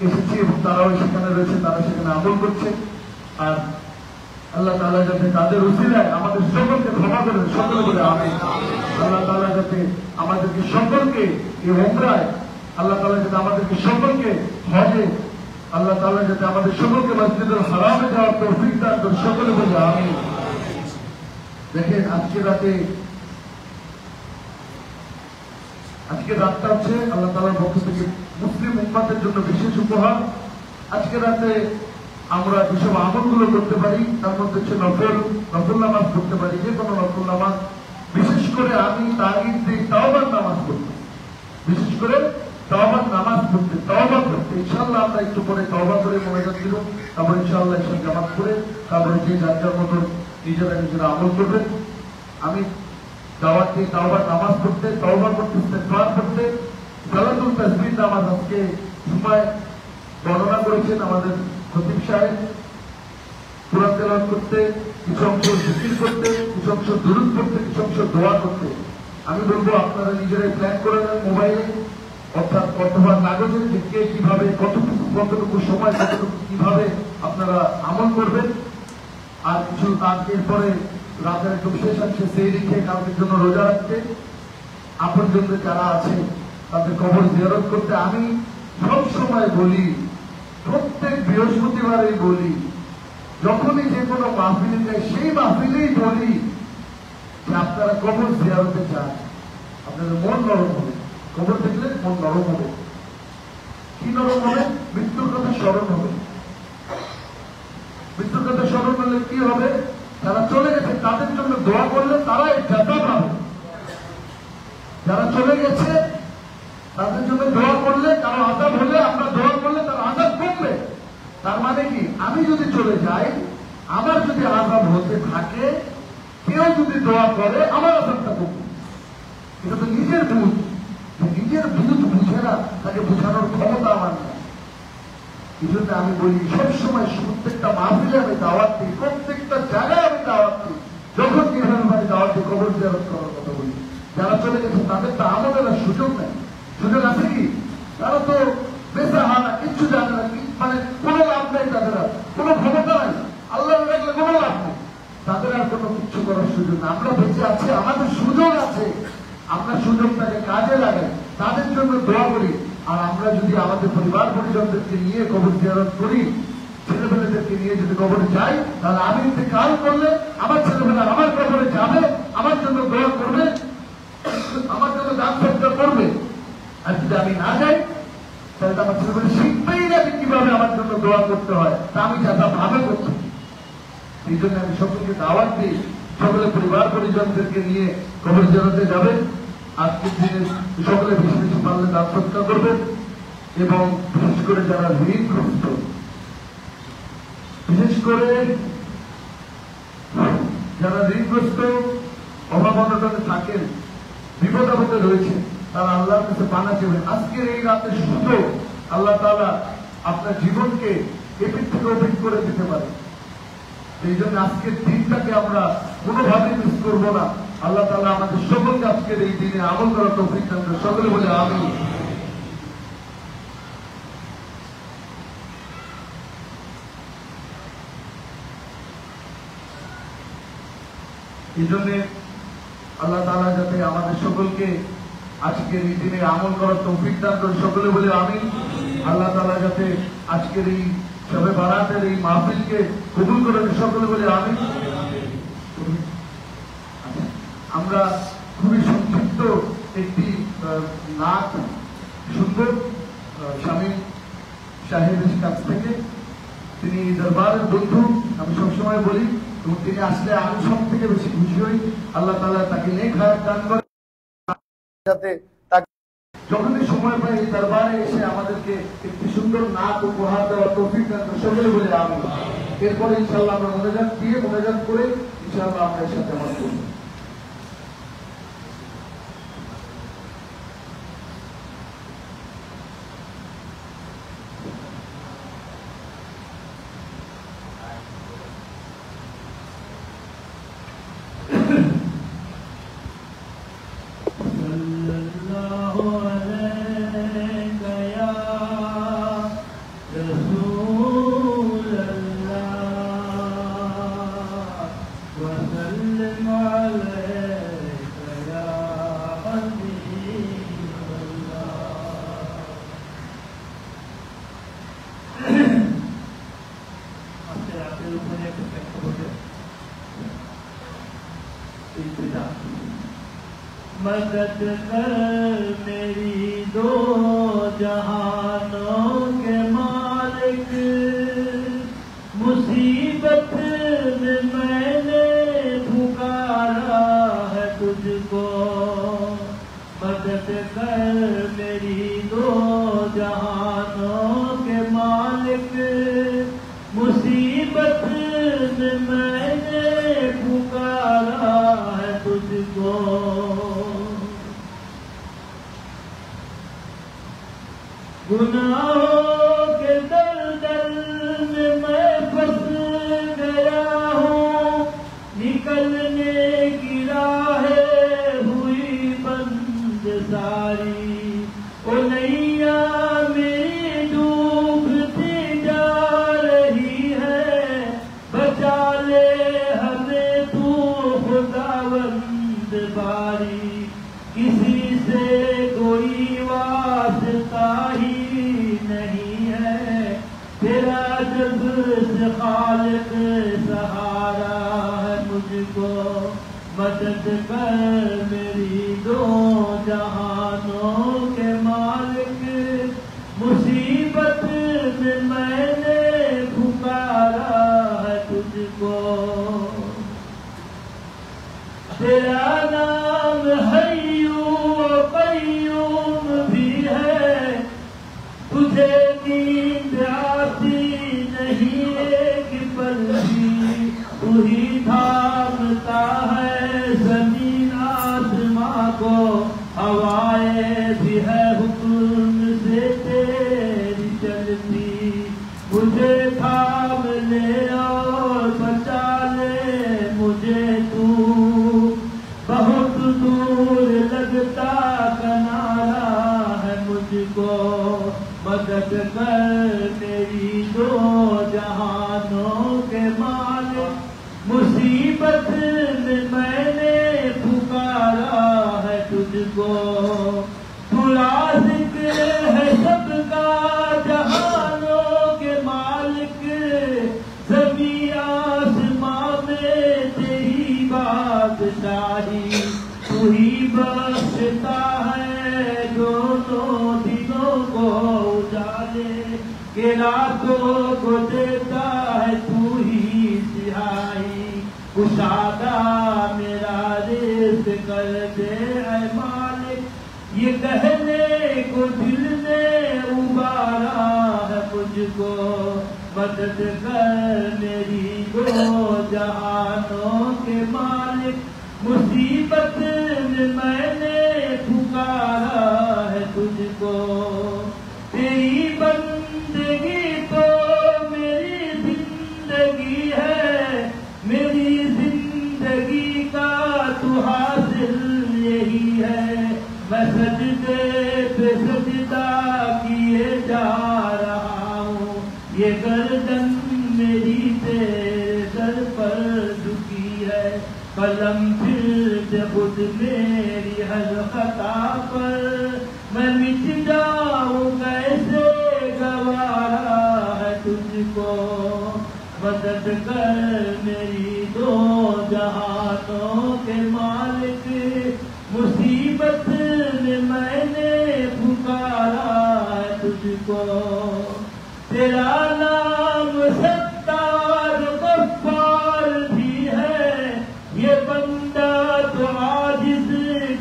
এসেছি এবং তারাও সেখানে রয়েছে, তারা সেখানে আমল করছে। আর আল্লাহ তাআলা যাতে তাদের উসিলায় আমাদের সকলকে ক্ষমা করেন, সকলে বলে আমিন। আল্লাহ তাআলা যাতে আমাদেরকে সকলকে এই উমরায়, আল্লাহ তাআলা যাতে আমাদেরকে সকলকে হজে, আল্লাহ তাআলা যাতে আমাদের সকলকে মসজিদুল হারামে যাওয়ার তৌফিক দান করেন, সকলে বলে আমিন। দেখেন আজকে রাতটা হচ্ছে আল্লাহ তাআলার পক্ষ থেকে মুসলিম উম্মতের জন্য বিশেষ উপহার। আজকে রাতে আমরা যেসব আমলগুলো করতে পারি তার মধ্যে হচ্ছে নফল নামাজ পড়তে পারি, যে কোনো নফল নামাজ। বিশেষ করে আমি তাগিদ দিই তাওবার নামাজ পড়তে, বিশেষ করে তাওবার নামাজ পড়তে, তাওবা করতে। ইনশাআল্লাহ আমরা একটু পরে তাওবা করে মোনাজাত দিব, তারপর ইনশাআল্লাহ এসব জামাত করে তারপরে যে যার যার মতো নিজেরা আমল করবেন। আমি দাওয়াত দিই তাওবার নামাজ পড়তে, তাওবা করতে, ইস্তিগফার করতে। সালাতুল তাসবিহ নামাজ আজকে সময় বর্ণনা করেছেন আমাদের খতিব সাহেব। কুরআন তেলাওয়াত করতে, কিছু অংশ জিকির করতে, কিছু অংশ দুরূদ পড়তে, কিছু অংশ দোয়া করতে। আমি বলবো আপনারা নিজেরাই প্ল্যান করে নেন মোবাইলে অথবা কাগজে, যে কে কিভাবে কতটুকু সময় কতটুকু কিভাবে আপনারা আমল করবেন। আর কিছু এরপরে রাতের একদম শেষ আছে সেই রেখে কালকের জন্য রোজা রাখতে, আপনজনদের যারা আছে তাদের কবর জিয়ারত করতে। আমি সব সময় বলি, প্রত্যেক বৃহস্পতিবারে বলি, যখনই যে কোনো মাহফিলে যাই সেই মাহফিলেই বলি যে আপনারা কবর জিয়ারতে চান, আপনাদের মন নরম হবে। কবর দেখলে মন নরম হবে। কি নরম হবে? মৃত্যুর কথা স্মরণ হবে। মৃত্যুর কথা স্মরণ হলে কি হবে? যারা চলে গেছে তাদের জন্য দোয়া করলে তারা এই জাতা পাবে। যারা চলে গেছে তাদের জন্য দোয়া করলে, কারো আযাব হলে আমরা দোয়া করলে তার আযাব কমবে। তার মানে কি, আমি যদি চলে যাই, আমার যদি আযাব হতে থাকে, কেউ যদি দোয়া করে আমার আযাবটা কমবে। এটা তো নিজের বুঝ, নিজের বুঝ বুঝে না, তাকে বোঝানোর ক্ষমতা আমার নেই। এই জন্য আমি বলি সবসময় প্রত্যেকটা মাহফিলে আমি দাওয়াত দিই, প্রত্যেকটা জায়গায় আমি দাওয়াত দিই। যখন যেভাবে আমি দাওয়াত দিই, কবর জিয়ারত করার কথা বলি। যারা চলে গেছে তাদের তো আমাদের আর সুযোগ নেই। সুযোগ আছে কি? তারা তো বেসাহারা, কিচ্ছু জানে না, মানে কোনো লাভ নেই, তাদের আর কোনো ক্ষমতা নাই, আল্লাহ রাখলে কোনো লাভ নেই, তাদের আর কোনো কিচ্ছু করার সুযোগ নেই। আমরা বেঁচে আছি, আমাদের সুযোগ আছে, আমরা সুযোগটাকে কাজে লাগাই, তাদের জন্য দোয়া করি। আর আমরা যদি আমাদের পরিবার পরিজনদেরকে নিয়ে কবর জিয়ারত করি, ছেলেমেয়েদেরকে নিয়ে যদি কবরে যাই, তাহলে আমি ইন্তেকাল করলে আমার ছেলেমেয়েরা আমার কবরে যাবে, আমার জন্য দোয়া করবে, আমার জন্য দান সৎকার করবে। আর যদি আমি না যাই, তাহলে আমার ছেলেমেয়েরা শিখবেই না কিভাবে আমার জন্য দোয়া করতে হয়, তা আমি যাতা ভাবে করছি। এই জন্য আমি সকলকে দাওয়াত দিই, সকলে পরিবার পরিজনদেরকে নিয়ে কবর জিয়ারতে যাবেন। আজকের দিনে সকলে বেশি বেশি পারলে দান সৎকার করবেন। এবং বিশেষ করে যারা ঋণগ্রস্ত, বিশেষ করে যারা ঋণগ্রস্ত, অভাব অনটনে থাকেন, বিপদ আপদে রয়েছে, তারা আল্লাহর কাছে পানা চাইবেন। আজকের এই রাতের সুযোগ আল্লাহ তাআলা আপনার জীবনকে এপিঠ থেকে ওপিঠ করে দিতে পারে। এই জন্য আজকের দিনটাকে আমরা কোনোভাবেই মিস করবো না। আল্লাহ তাআলা আমাদের সকলকে আজকের এই দিনে আমল করার তৌফিক দান করেন। সকলে বলে আমিন। এই জন্য আল্লাহ তাআলা যাতে আমাদের সকলকে আজকের এই দিনে আমল করার তৌফিক দান করেন। সকলে বলে আমিন। আল্লাহ তাআলা যাতে আজকের এই শবে বারাতের এই মাহফিলকে কবুল করেন। সকলে বলে আমিন। আমরা খুবই সংক্ষিপ্ত একটি নাচ শুনব শামীম সাহেবের কাছ থেকে। তিনি দরবারের বন্ধু, আমি সবসময় বলি, এবং তিনি আসলে আমি সব থেকে বেশি খুশি হই। আল্লাহ তাআলা তাকে নেক হায়াত দান করে, যাতে তাকে যখনই সময় পাই এই দরবারে এসে আমাদেরকে একটি সুন্দর নাচ উপহার দেওয়ার তৌফিক দান করেন। সকলে বলে আমিন। এরপরে ইনশাআল্লাহ আমরা মোনাজাত করে ইনশাআল্লাহ আমরা এর সাথে আমার করব। मदद कर मेरी दो जहानों के मालिक, مدد کر میری دو جہانوں کے مالک، مصیبت میں میں نے پکارا ہے تجھ کو، گناہوں کے دلدل میں میں پھنس گیا ہوں، نکلنے کی راہیں ہوئی بند ساری، او نیا میری ڈوبتی جا رہی ہے، بچا لے ہمیں تو خداوند باری، کسی سے کوئی واسطہ ہی نہیں ہے، تیرا جب سے خالق سہارا ہے مجھ کو، مدد کر میری دو جہانوں کے مالک، مصیبت میں نے پکارا ہے تجھ کو، تیرا نام حی و قیوم بھی ہے، تجھے نیند آتی نہیں ایک پل بھی، تو ہی تھامتا ہے زمین آسماں کو، ہوائیں بھی ہے حکم سے تیری چلتی، مجھے تھام لے اور بچا لے مجھے تو، بہت دور لگتا کنارا ہے مجھ کو، مدد کر میری دو جہانوں کے مالک، مصیبت میں نے پکارا ہے تجھ کو، تو رازق ہے سب کا جہانوں کے مالک، زمین آسمان میں تیری بادشاہی، تو ہی بخشتا ہے دونوں دنوں کو اجالے، کہ راتوں کو دیتا ہے تو ہی سہائی، کشادہ میرا رزق کر دے اے مالک، یہ کہنے کو دل نے ابارا ہے مجھ کو، مدد کر میری دو جہانوں کے مالک، مصیبت میں نے پکارا ہے تجھ کو، تیری بندگی تو میری زندگی ہے، میری زندگی کا تو حاصل یہی ہے، میں سجدے پہ سجدہ کیے جا رہا ہوں، یہ گردن میری تیرے در پر جھکی ہے، قلم پھر دے خود میری ہر خطا پر، میں مٹ جاؤں کیسے گوارا ہے تجھ کو، مدد کر میری دو جہانوں کے مالک، مصیبت میں نے پکارا ہے تجھ کو، تیرا نام ستار غفار بھی ہے، یہ بندہ تو عاجز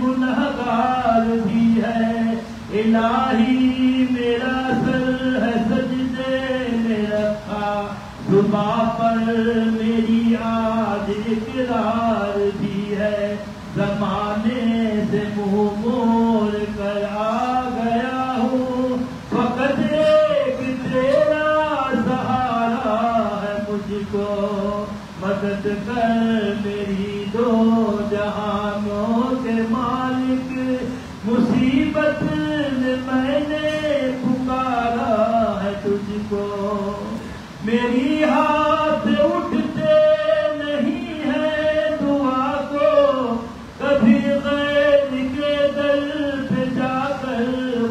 گنہگار بھی ہے، الہی میرا سر ہے سجدے میں رکھا، زباں پر میری آج اقرار بھی ہے، زمانے سے منہ موڑ کر آ گیا ہوں، فقط ایک تیرا سہارا ہے مجھ کو، مدد کر میری دو جہانوں کے مالک، مصیبت میں نے پکارا ہے تجھ کو، میری ہاتھ اٹھتے نہیں ہے دعا کو، کبھی غیر کے در پہ جا کر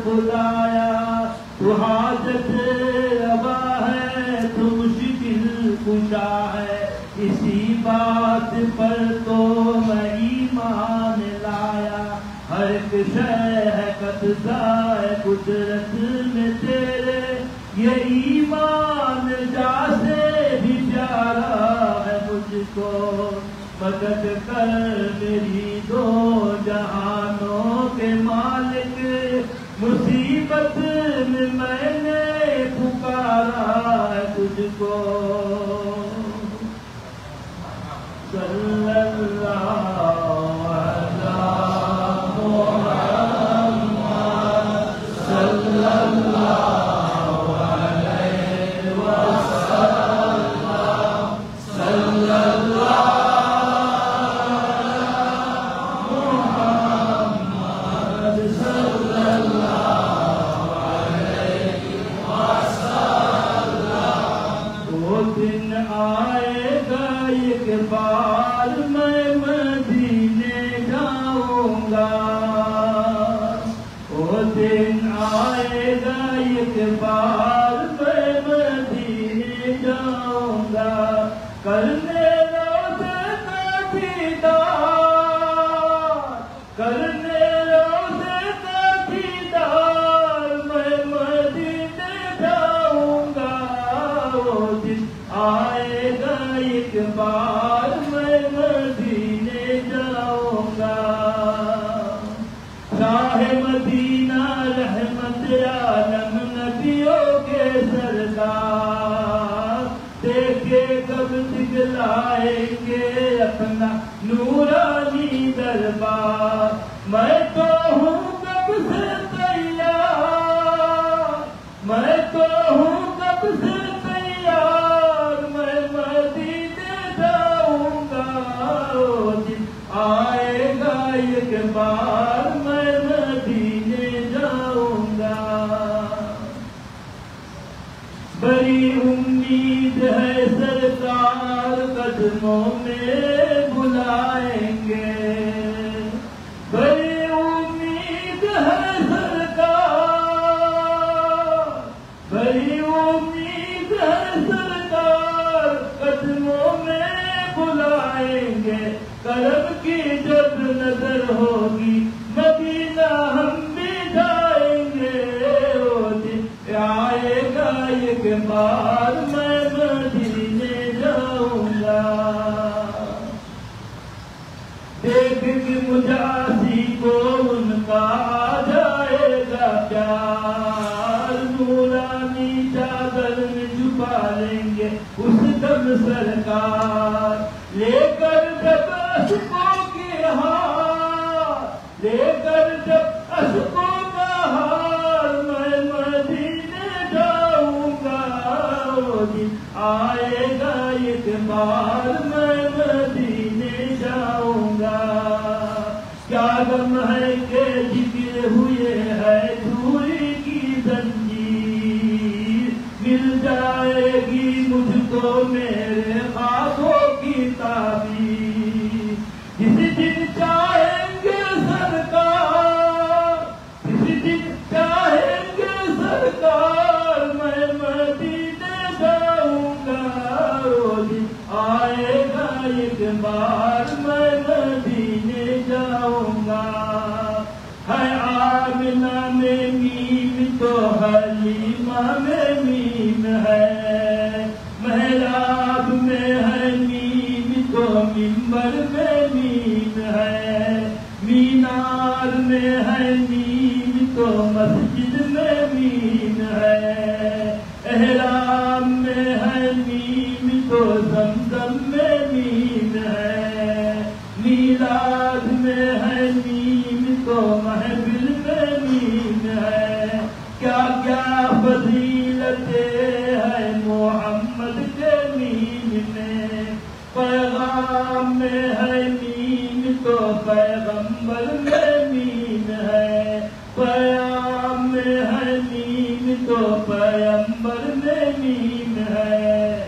خدایا، تو حاجت روا ہے تو مشکل کشا ہے، اسی بات پر تو میں ایمان لایا، ہر ایک شے ہے قبضہ قدرت میں تیرے، یہ ایمان جا سے بھی پیارا ہے مجھ کو، مدد کر میری دو جہانوں کے مالک مصیبت میں نے پکارا ہے تجھ کو صلی اللہ علی محمد صلی اللہ علیہ وسلم صلی اللہ بار میں مدینے جاؤں گا وہ دن آئے گا ایک بار میں مدینے جاؤں گا کرنے روزے کا دیدار کرنے روزے کا دیدار میں مدینے جاؤں گا وہ دن آئے گا ایک بار میں مدینے جاؤں گا شاہ مدینہ رحمت عالم نبیوں کے سردار دیکھے کب دکھلائیں گے اپنا نورانی دربار میں تو ہوں کب سے تیار میں تو ہوں کب سے آئے گا ایک بار میں مدینے جاؤں گا بڑی امید ہے سرکار قدموں میں بلائیں گے بڑی امید ہے سرکار بڑی امید ہے سرکار قدموں میں بلائیں گے کرم کی جب نظر ہوگی مدینہ ہم بھی جائیں گے وہ دن آئے گا ایک بار میں مدینے جاؤں گا دیکھ کے مجاسی کو ان کا آ جائے گا پیار نورانی چادر میں چھپا لیں گے اس دم سرکار لے کر جب اشکوں کے ہار لے کر جب اشکوں کا ہار میں مدینے جاؤں گا وہ دن آئے گا ایک بار میں مدینے جاؤں گا کیا غم ہے کہ ذکر ہوئے ہے دوری کی زنجیر مل جائے گی مجھ کو میرے خوابوں کی تعبیر جس دن چاہیں گے سرکار جس دن چاہیں گے سرکار میں مدینے جاؤں گا وہ دن آئے گا ایک بار میں مدینے جاؤں گا ہے آمنہ میں میم تو حلیمہ میں میم ہے محراب میں ہے میم تو منبر میں میم ہے مینار میں ہے میم تو مسجد میں میم ہے احرام میں ہے میم تو زمزم میں میم ہے میلاد میں ہے میم تو محفل میں میم ہے کیا کیا فضیلتیں ہے محمد کے میم میں پیغام میں ہے میم تو پیغمبر میں میم ہے پیام میں ہے میم تو پیغمبر میں میم ہے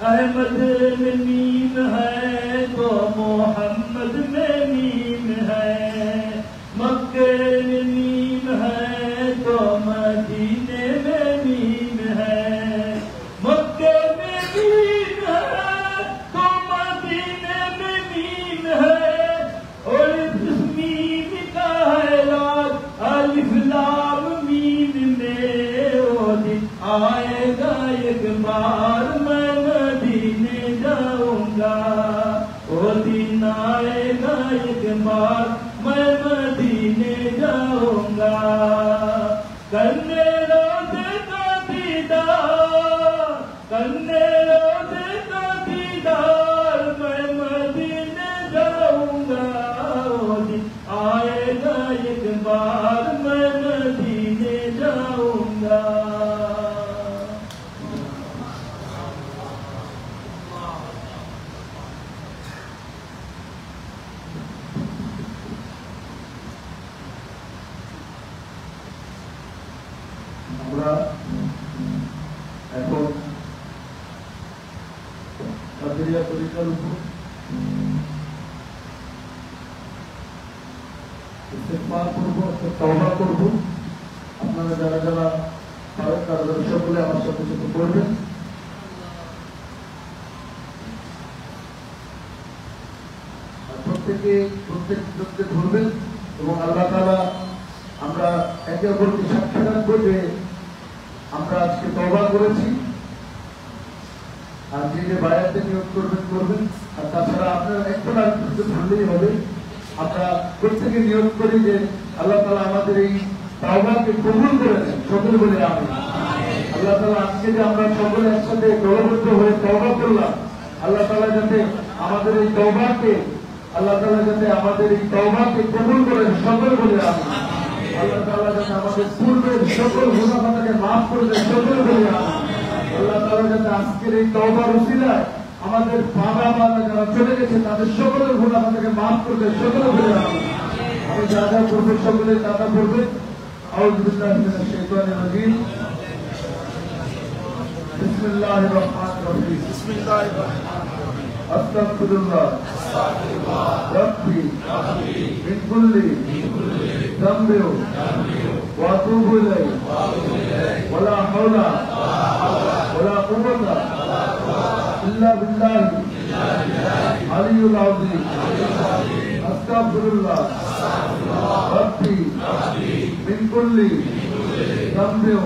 احمد میں میم ہے تو محمد میں میم ہے مکے میں میم ہے تو مدینے میں میم ہے مکے میں میم ہے تو مدینے میں میم ہے اور اس میم کا ہے راز الف لام میم میں وہ دن آئے گا ایک بار میں مدینے جاؤں گا एक बार मैं मदीने जाऊंगा, करने रोज़े का दीदार, करने रोज़े का दीदार, मैं मदीने जाऊंगा। वो दिन आएगा एक बार मैं मदीने जाऊंगा। আমরা এখন কাদেরিয়া তরিকার উপর ইস্তেগফার করব, তওবা করব। আপনারা যারা যারা পারেন তারা সকলে আমার সাথে সাথে পড়বেন। প্রত্যেকে ধরবেন এবং আল্লাহ তাআলা আমরা একে অপরকে সাক্ষী রাখবো যে আমরা আজকে তওবা করেছি। আর যে বায়াতে নিয়োগ করবেন। আর তাছাড়া আপনারা একটু না একটু ধরলেই হবে। আমরা প্রত্যেকে নিয়োগ করি যে আল্লাহ তাআলা আমাদের এই তওবাকে কবুল করে নেন। সকলে বলে আমিন। আল্লাহ তাআলা আজকে যে আমরা সকলে একসাথে দলবদ্ধ হয়ে তওবা করলাম, আল্লাহ তাআলা যাতে আমাদের এই তওবাকে কবুল করেন। সকলে বলে আমিন। আল্লাহ তাআলা যাতে আমাদের পূর্বের সকল গুনাহ খাতাকে মাফ করে দেন। সকলে বলে আমিন। আল্লাহ তাআলা যাতে আজকের এই তওবার উসিলায় আমাদের বাবা যারা চলে গেছে তাদের সকলের গুনাহ খাতাকে মাফ করে দেন। সকলে বলে আমিন। আমি যা যা করবো সকলে দাদা করবে। আউযু বিল্লাহি মিনাশ শাইতানির রাজীম। বিসমিল্লাহির রহমানির রহিম। বিসমিল্লাহির রহমানির রহিম। আস্তাগফিরুল্লাহ রাব্বি মিন কুল্লি যামবিন ওয়া আতুবু ইলাইহি ওয়া লা হাওলা ওয়া লা কুওয়াতা ইল্লা বিল্লাহি আলিয়্যিল আযীম। আস্তাগফিরুল্লাহ রাব্বি মিন কুল্লি যামবিন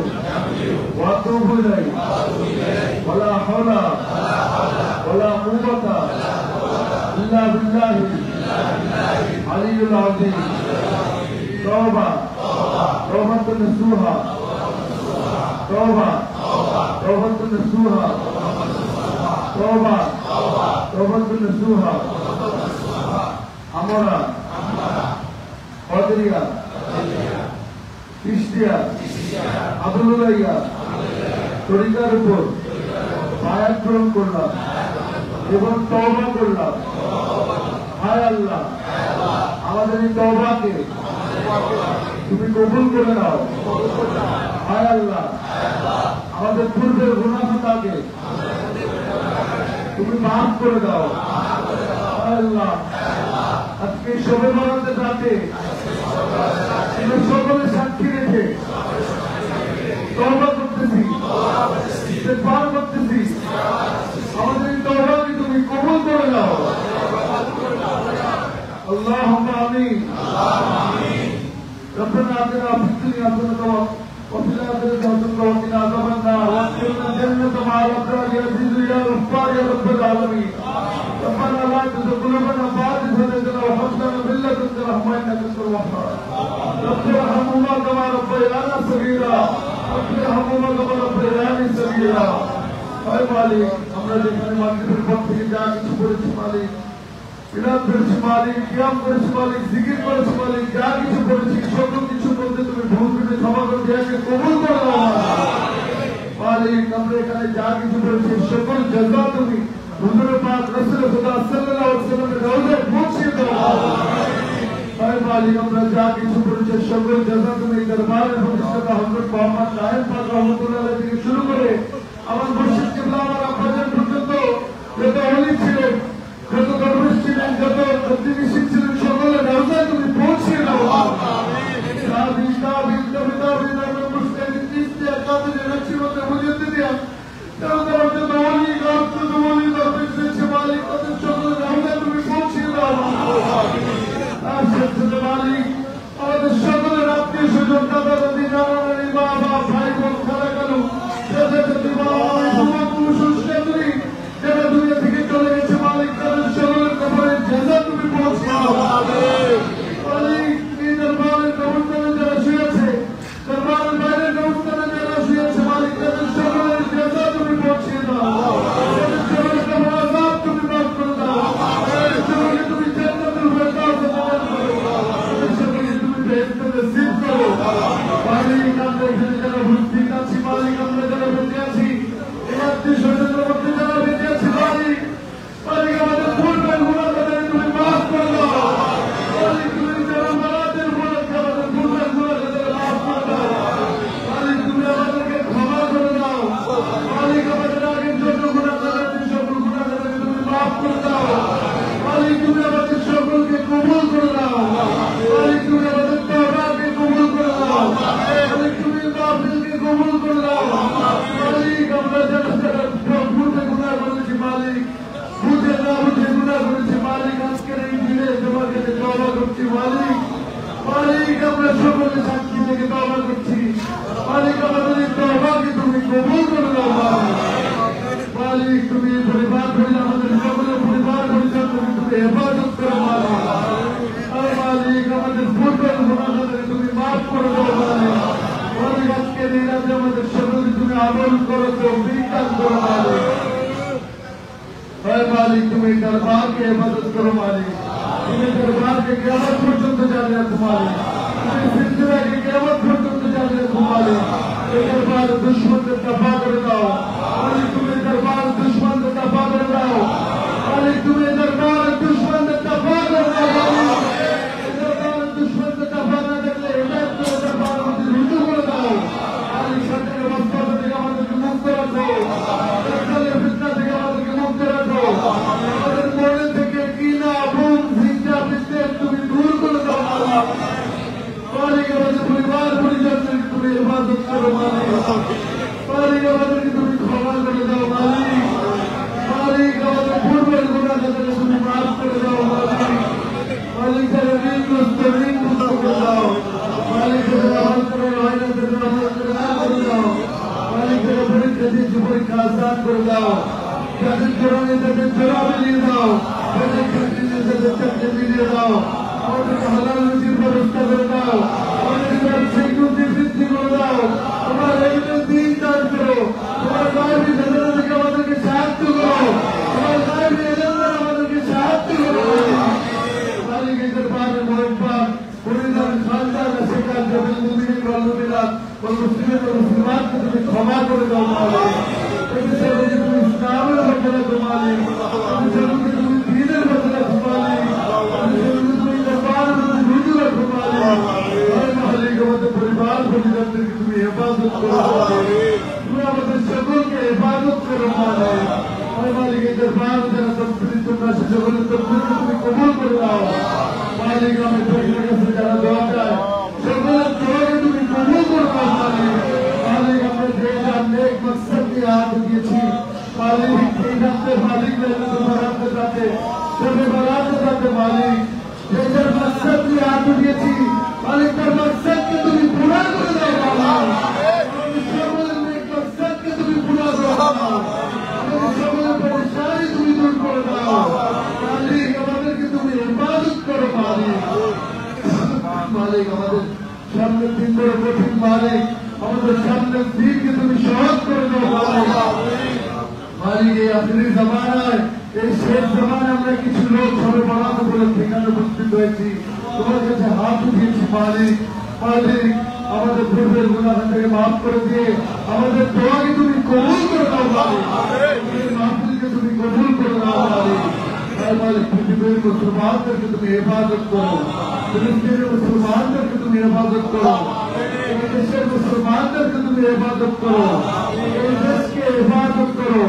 ওয়া আতুবু ইলাইহি ওয়া লা হাওলা ওয়া লা কুওয়াতা ইল্লা বিল্লাহি আলিয়্যিল আযীম। তওবা তওবাতুন নসুহা, তওবা তওবাতুন নসুহা, তওবা তওবাতুন নসুহা। আমরা কাদেরিয়া, চিশতিয়া, আব্দুল্লাহিয়া তরিকার উপর বায়াত গ্রহণ করলাম এবং তওবা করলাম। হায় আল্লাহ, আমাদের এই তওবাকে তুমি কবুল করে নাও। হায় আল্লাহ, আমাদের পূর্বের গুনাহ খাতাকে তুমি মাফ করে দাও। হায় আল্লাহ, আজকে শবে বরাতের রাতে তুমি সকলে সাক্ষী রেখে তওবা করতেছি, ইস্তেগফার করতেছি। আমাদের এই তওবাকে তুমি কবুল করে নাও। আল্লাহুম্মা আমিন। ربنا آتنا في الدنيا حسنة وفي الآخرة حسنة وقنا عذاب النار وادخلنا الجنة مع الأبرار يا عزيز يا غفار يا رب العالمين. ربنا لا تزغ قلوبنا بعد إذ هديتنا وهب لنا من لدنك رحمة إنك أنت الوهاب. رب ارحمهما كما ربيانا صغيرا رب ارحمهما كما ربياني صغيرا. হায় মালিক, আমরা যেখানে মাগরিবের পর থেকে যা কিছু করেছি মালিক, বিরাট করেছি মালিক, কিয়াম করেছি মালিক, জিকির করেছি মালিক, যা কিছু করেছি সকল কিছু বলতে তুমি ভুল করে ক্ষমা করে দেয়াকে কবুল করে দাও মালিক। আমরা এখানে যা কিছু করেছি সকল জাযা তুমি হুজুরে পাক রাসূল খুদা সাল্লাল্লাহু আলাইহি ওয়াসাল্লামের রওজায় পৌঁছে দাও। হায় মালিক, আমরা যা কিছু করেছি সকল জাযা তুমি দরবারে প্রতিষ্ঠাতা হযরত মুহাম্মদ নায়েব পাক রাহমাতুল্লাহ আলাইহি থেকে শুরু করে আমার মুর্শিদ কিবলা আমার আব্বাজান পর্যন্ত যত ওলি ছিলেন, যত দরবেশ ছিলেন, যত প্রতিনিধি ছিলেন, সকলের রওজায় তুমি পৌঁছে দাও। আমাদের সকলের আত্মীয় স্বজন দাদা দাদি নানা নানি মা বাপ ভাই বোন খালা কালু মালিক এই দরবারের কবরস্থানে যারা শুয়েছে, দরবারের বাইরের কবরস্থানে যারা শুয়েছে, মালিক তাদের সকলের জাযা তুমি পৌঁছিয়ে দাও, তাদের সকলের কবর আযাব তুমি মাফ করে দাও, তাদের সকলকে তুমি জান্নাতুল ফেরদাউস দান করো, তাদের সকলকে তুমি বেহেশত নসিব করো। মালিক আমরা এখানে যারা উপস্থিত আছি, মালিক আমরা যারা বেঁচে আছি, এই আত্মীয় স্বজনদের মধ্যে যারা বেঁচে আছি, মালিক মালিক আমাদের পূর্বের গুনাহ তুমি মাফ করে দাও। মালিক তুমি যারা মারাদের উপলক্ষে আমাদের পূর্বের গুনাহ মাফ করে দাও। মালিক তুমি আমাদেরকে ক্ষমা করে দাও। মালিক আমাদের আগের যত গুনাহ সকল গুনাহ তুমি মাফ করে দাও। মালিক তুমি আমাদের সকলকে কবুল করে দাও। মালিক তুমি আমাদের তওবাকে কবুল করে দাও। মালিক তুমি মাহফিলকে কবুল করে দাও। মালিক আমরা যারা পূর্বে গুনাহ করেছি, মালিক বুঝে না বুঝে গুনাহ করেছি, মালিক আজকের এই দিনে তোমার কাছে তওবা করছি। মালিক মালিক আমরা সকলে সাক্ষী থেকে তওবা করছি। মালিক আমাদের এই তওবাকে তুমি কবুল করে দাও। মালিক তুমি পরিবার করে আমাদের সকলের পরিবার পরিজন তুমি হেফাজত করো। মালিক আমাদের পূর্বের গুনাহকে তুমি মাফ করে দাও। মালিক আজকের এই রাতে আমাদের সকলকে তুমি আমল করো, তৌফিক দান করো। मालिक तुम्हें दरबार के इबादत करो। मालिक तुम्हें दरबार के क़यामत पर्यंत जाने रखो। मालिक तुम्हें सिलसिला के क़यामत पर्यंत जाने रखो। मालिक ये दरबार दुश्मन से दफा कर दाओ। मालिक तुम्हें दरबार दुश्मन से दफा कर दाओ। मालिक तुम्हें दरबार दुश्मन से दफा कर दाओ। दरबार दुश्मन से दफा न करले हिदायत को दरबार में रुजू कर दाओ। मालिक शर्त के वस्ता से हमारे को मुक्त रखो। शर्त फितना से हमारे को मुक्त रखो। আমাদের মনে থেকে কিনা ভুল হিংসা বিদ্বেষ তুমি দূর করে দাও। মালিক আমাদের পরিবার পরিজনদের তুমি হেফাজত করো। মালিক আমাদেরকে তুমি ক্ষমা করে দাও। মালিক আমাদের পূর্বের গুনাহকে তুমি মাফ করে দাও। মালিক যারা ঋণগ্রস্ত ঋণমুক্ত করে দাও। মালিক যারা আমল করে হয় না তাদের আমল করে দাও। মালিক যারা পরীক্ষা দিয়েছে পরীক্ষা আসান করে দাও। যাদের জোরানে তাদের জোরা মিলিয়ে দাও। যাদের চাকরি তাদের চাকরি মিলিয়ে দাও। আমাদেরকে হালাল রুজির ব্যবস্থা করে দাও। আমাদের ব্যবসায়িক রুজি বৃদ্ধি করে দাও। তোমার এমনি দিন দান করো। তোমার গায়েবী ঘটনা থেকে আমাদেরকে সাহায্য করো। তোমার গায়েবী এজেন্ডা আমাদেরকে সাহায্য করো। মালিক এদের পারে মোহাম্মদ পরিধান খানদান শেখার জমিল মুমিনিন ওয়াল মুমিনাত ওয়াল মুসলিমিন ওয়াল মুসলিমাতকে তুমি ক্ষমা করে দাও। মালিক তুমি ইসলামের বদলে তোমালি, তুমি দিনের বদলে তোমালি, তুমি দরবারের মধ্যে রুজু রাখো। মালিক আমাদের পরিবার পরিজনদেরকে তুমি হেফাজত করো। তুমি আমাদের সকলকে হেফাজত করো। মালিক এই দরবার যারা তফসিল তোমরা সে সকলের তফসিলকে তুমি কবুল করে দাও। মালিক আমি তোমার কাছে যারা দোয়া চায় সকলের দোয়াকে তুমি কবুল করে দাও। মালিক আমরা যে জানলে এক মকসদ নিয়ে হাত দিয়েছি। মালিক এই রাতে মালিক বরাতে যাতে সবে বরাতে যাতে মালিক যে যার মকসদ নিয়ে হাত দিয়েছি, মালিক তার মকসদকে তুমি পুরা করে দাও। সকলের এক মকসদকে তুমি পুরা করে দাও। সকলের পরেশানি তুমি দূর করে দাও। মালিক আমাদেরকে তুমি হেফাজত করো। মালিক আমাদের সামনে দিন বড় কঠিন। মালিক আমাদের সামনের দিনকে তুমি সহজ করে দাও। মালিক এই আখেরি জামানায় এই শেষ জামানায় আমরা কিছু লোক সবে বরাত বলে ঠিকানা উপস্থিত হয়েছি, তোমার কাছে হাত উঠিয়েছি। মালিক আমাদের পূর্বের গুনাহ থেকে মাফ করে দিয়ে আমাদের দোয়াকে তুমি কবুল করে দাও। মাহফিলকে তুমি কবুল করে দাও। মালিক পৃথিবীর মুসলমানদেরকে তুমি হেফাজত করো। ফিলিস্তিনের মুসলমানদেরকে তুমি হেফাজত করো। এই দেশের মুসলমানদেরকে তুমি হেফাজত করো। এই দেশকে হেফাজত করো।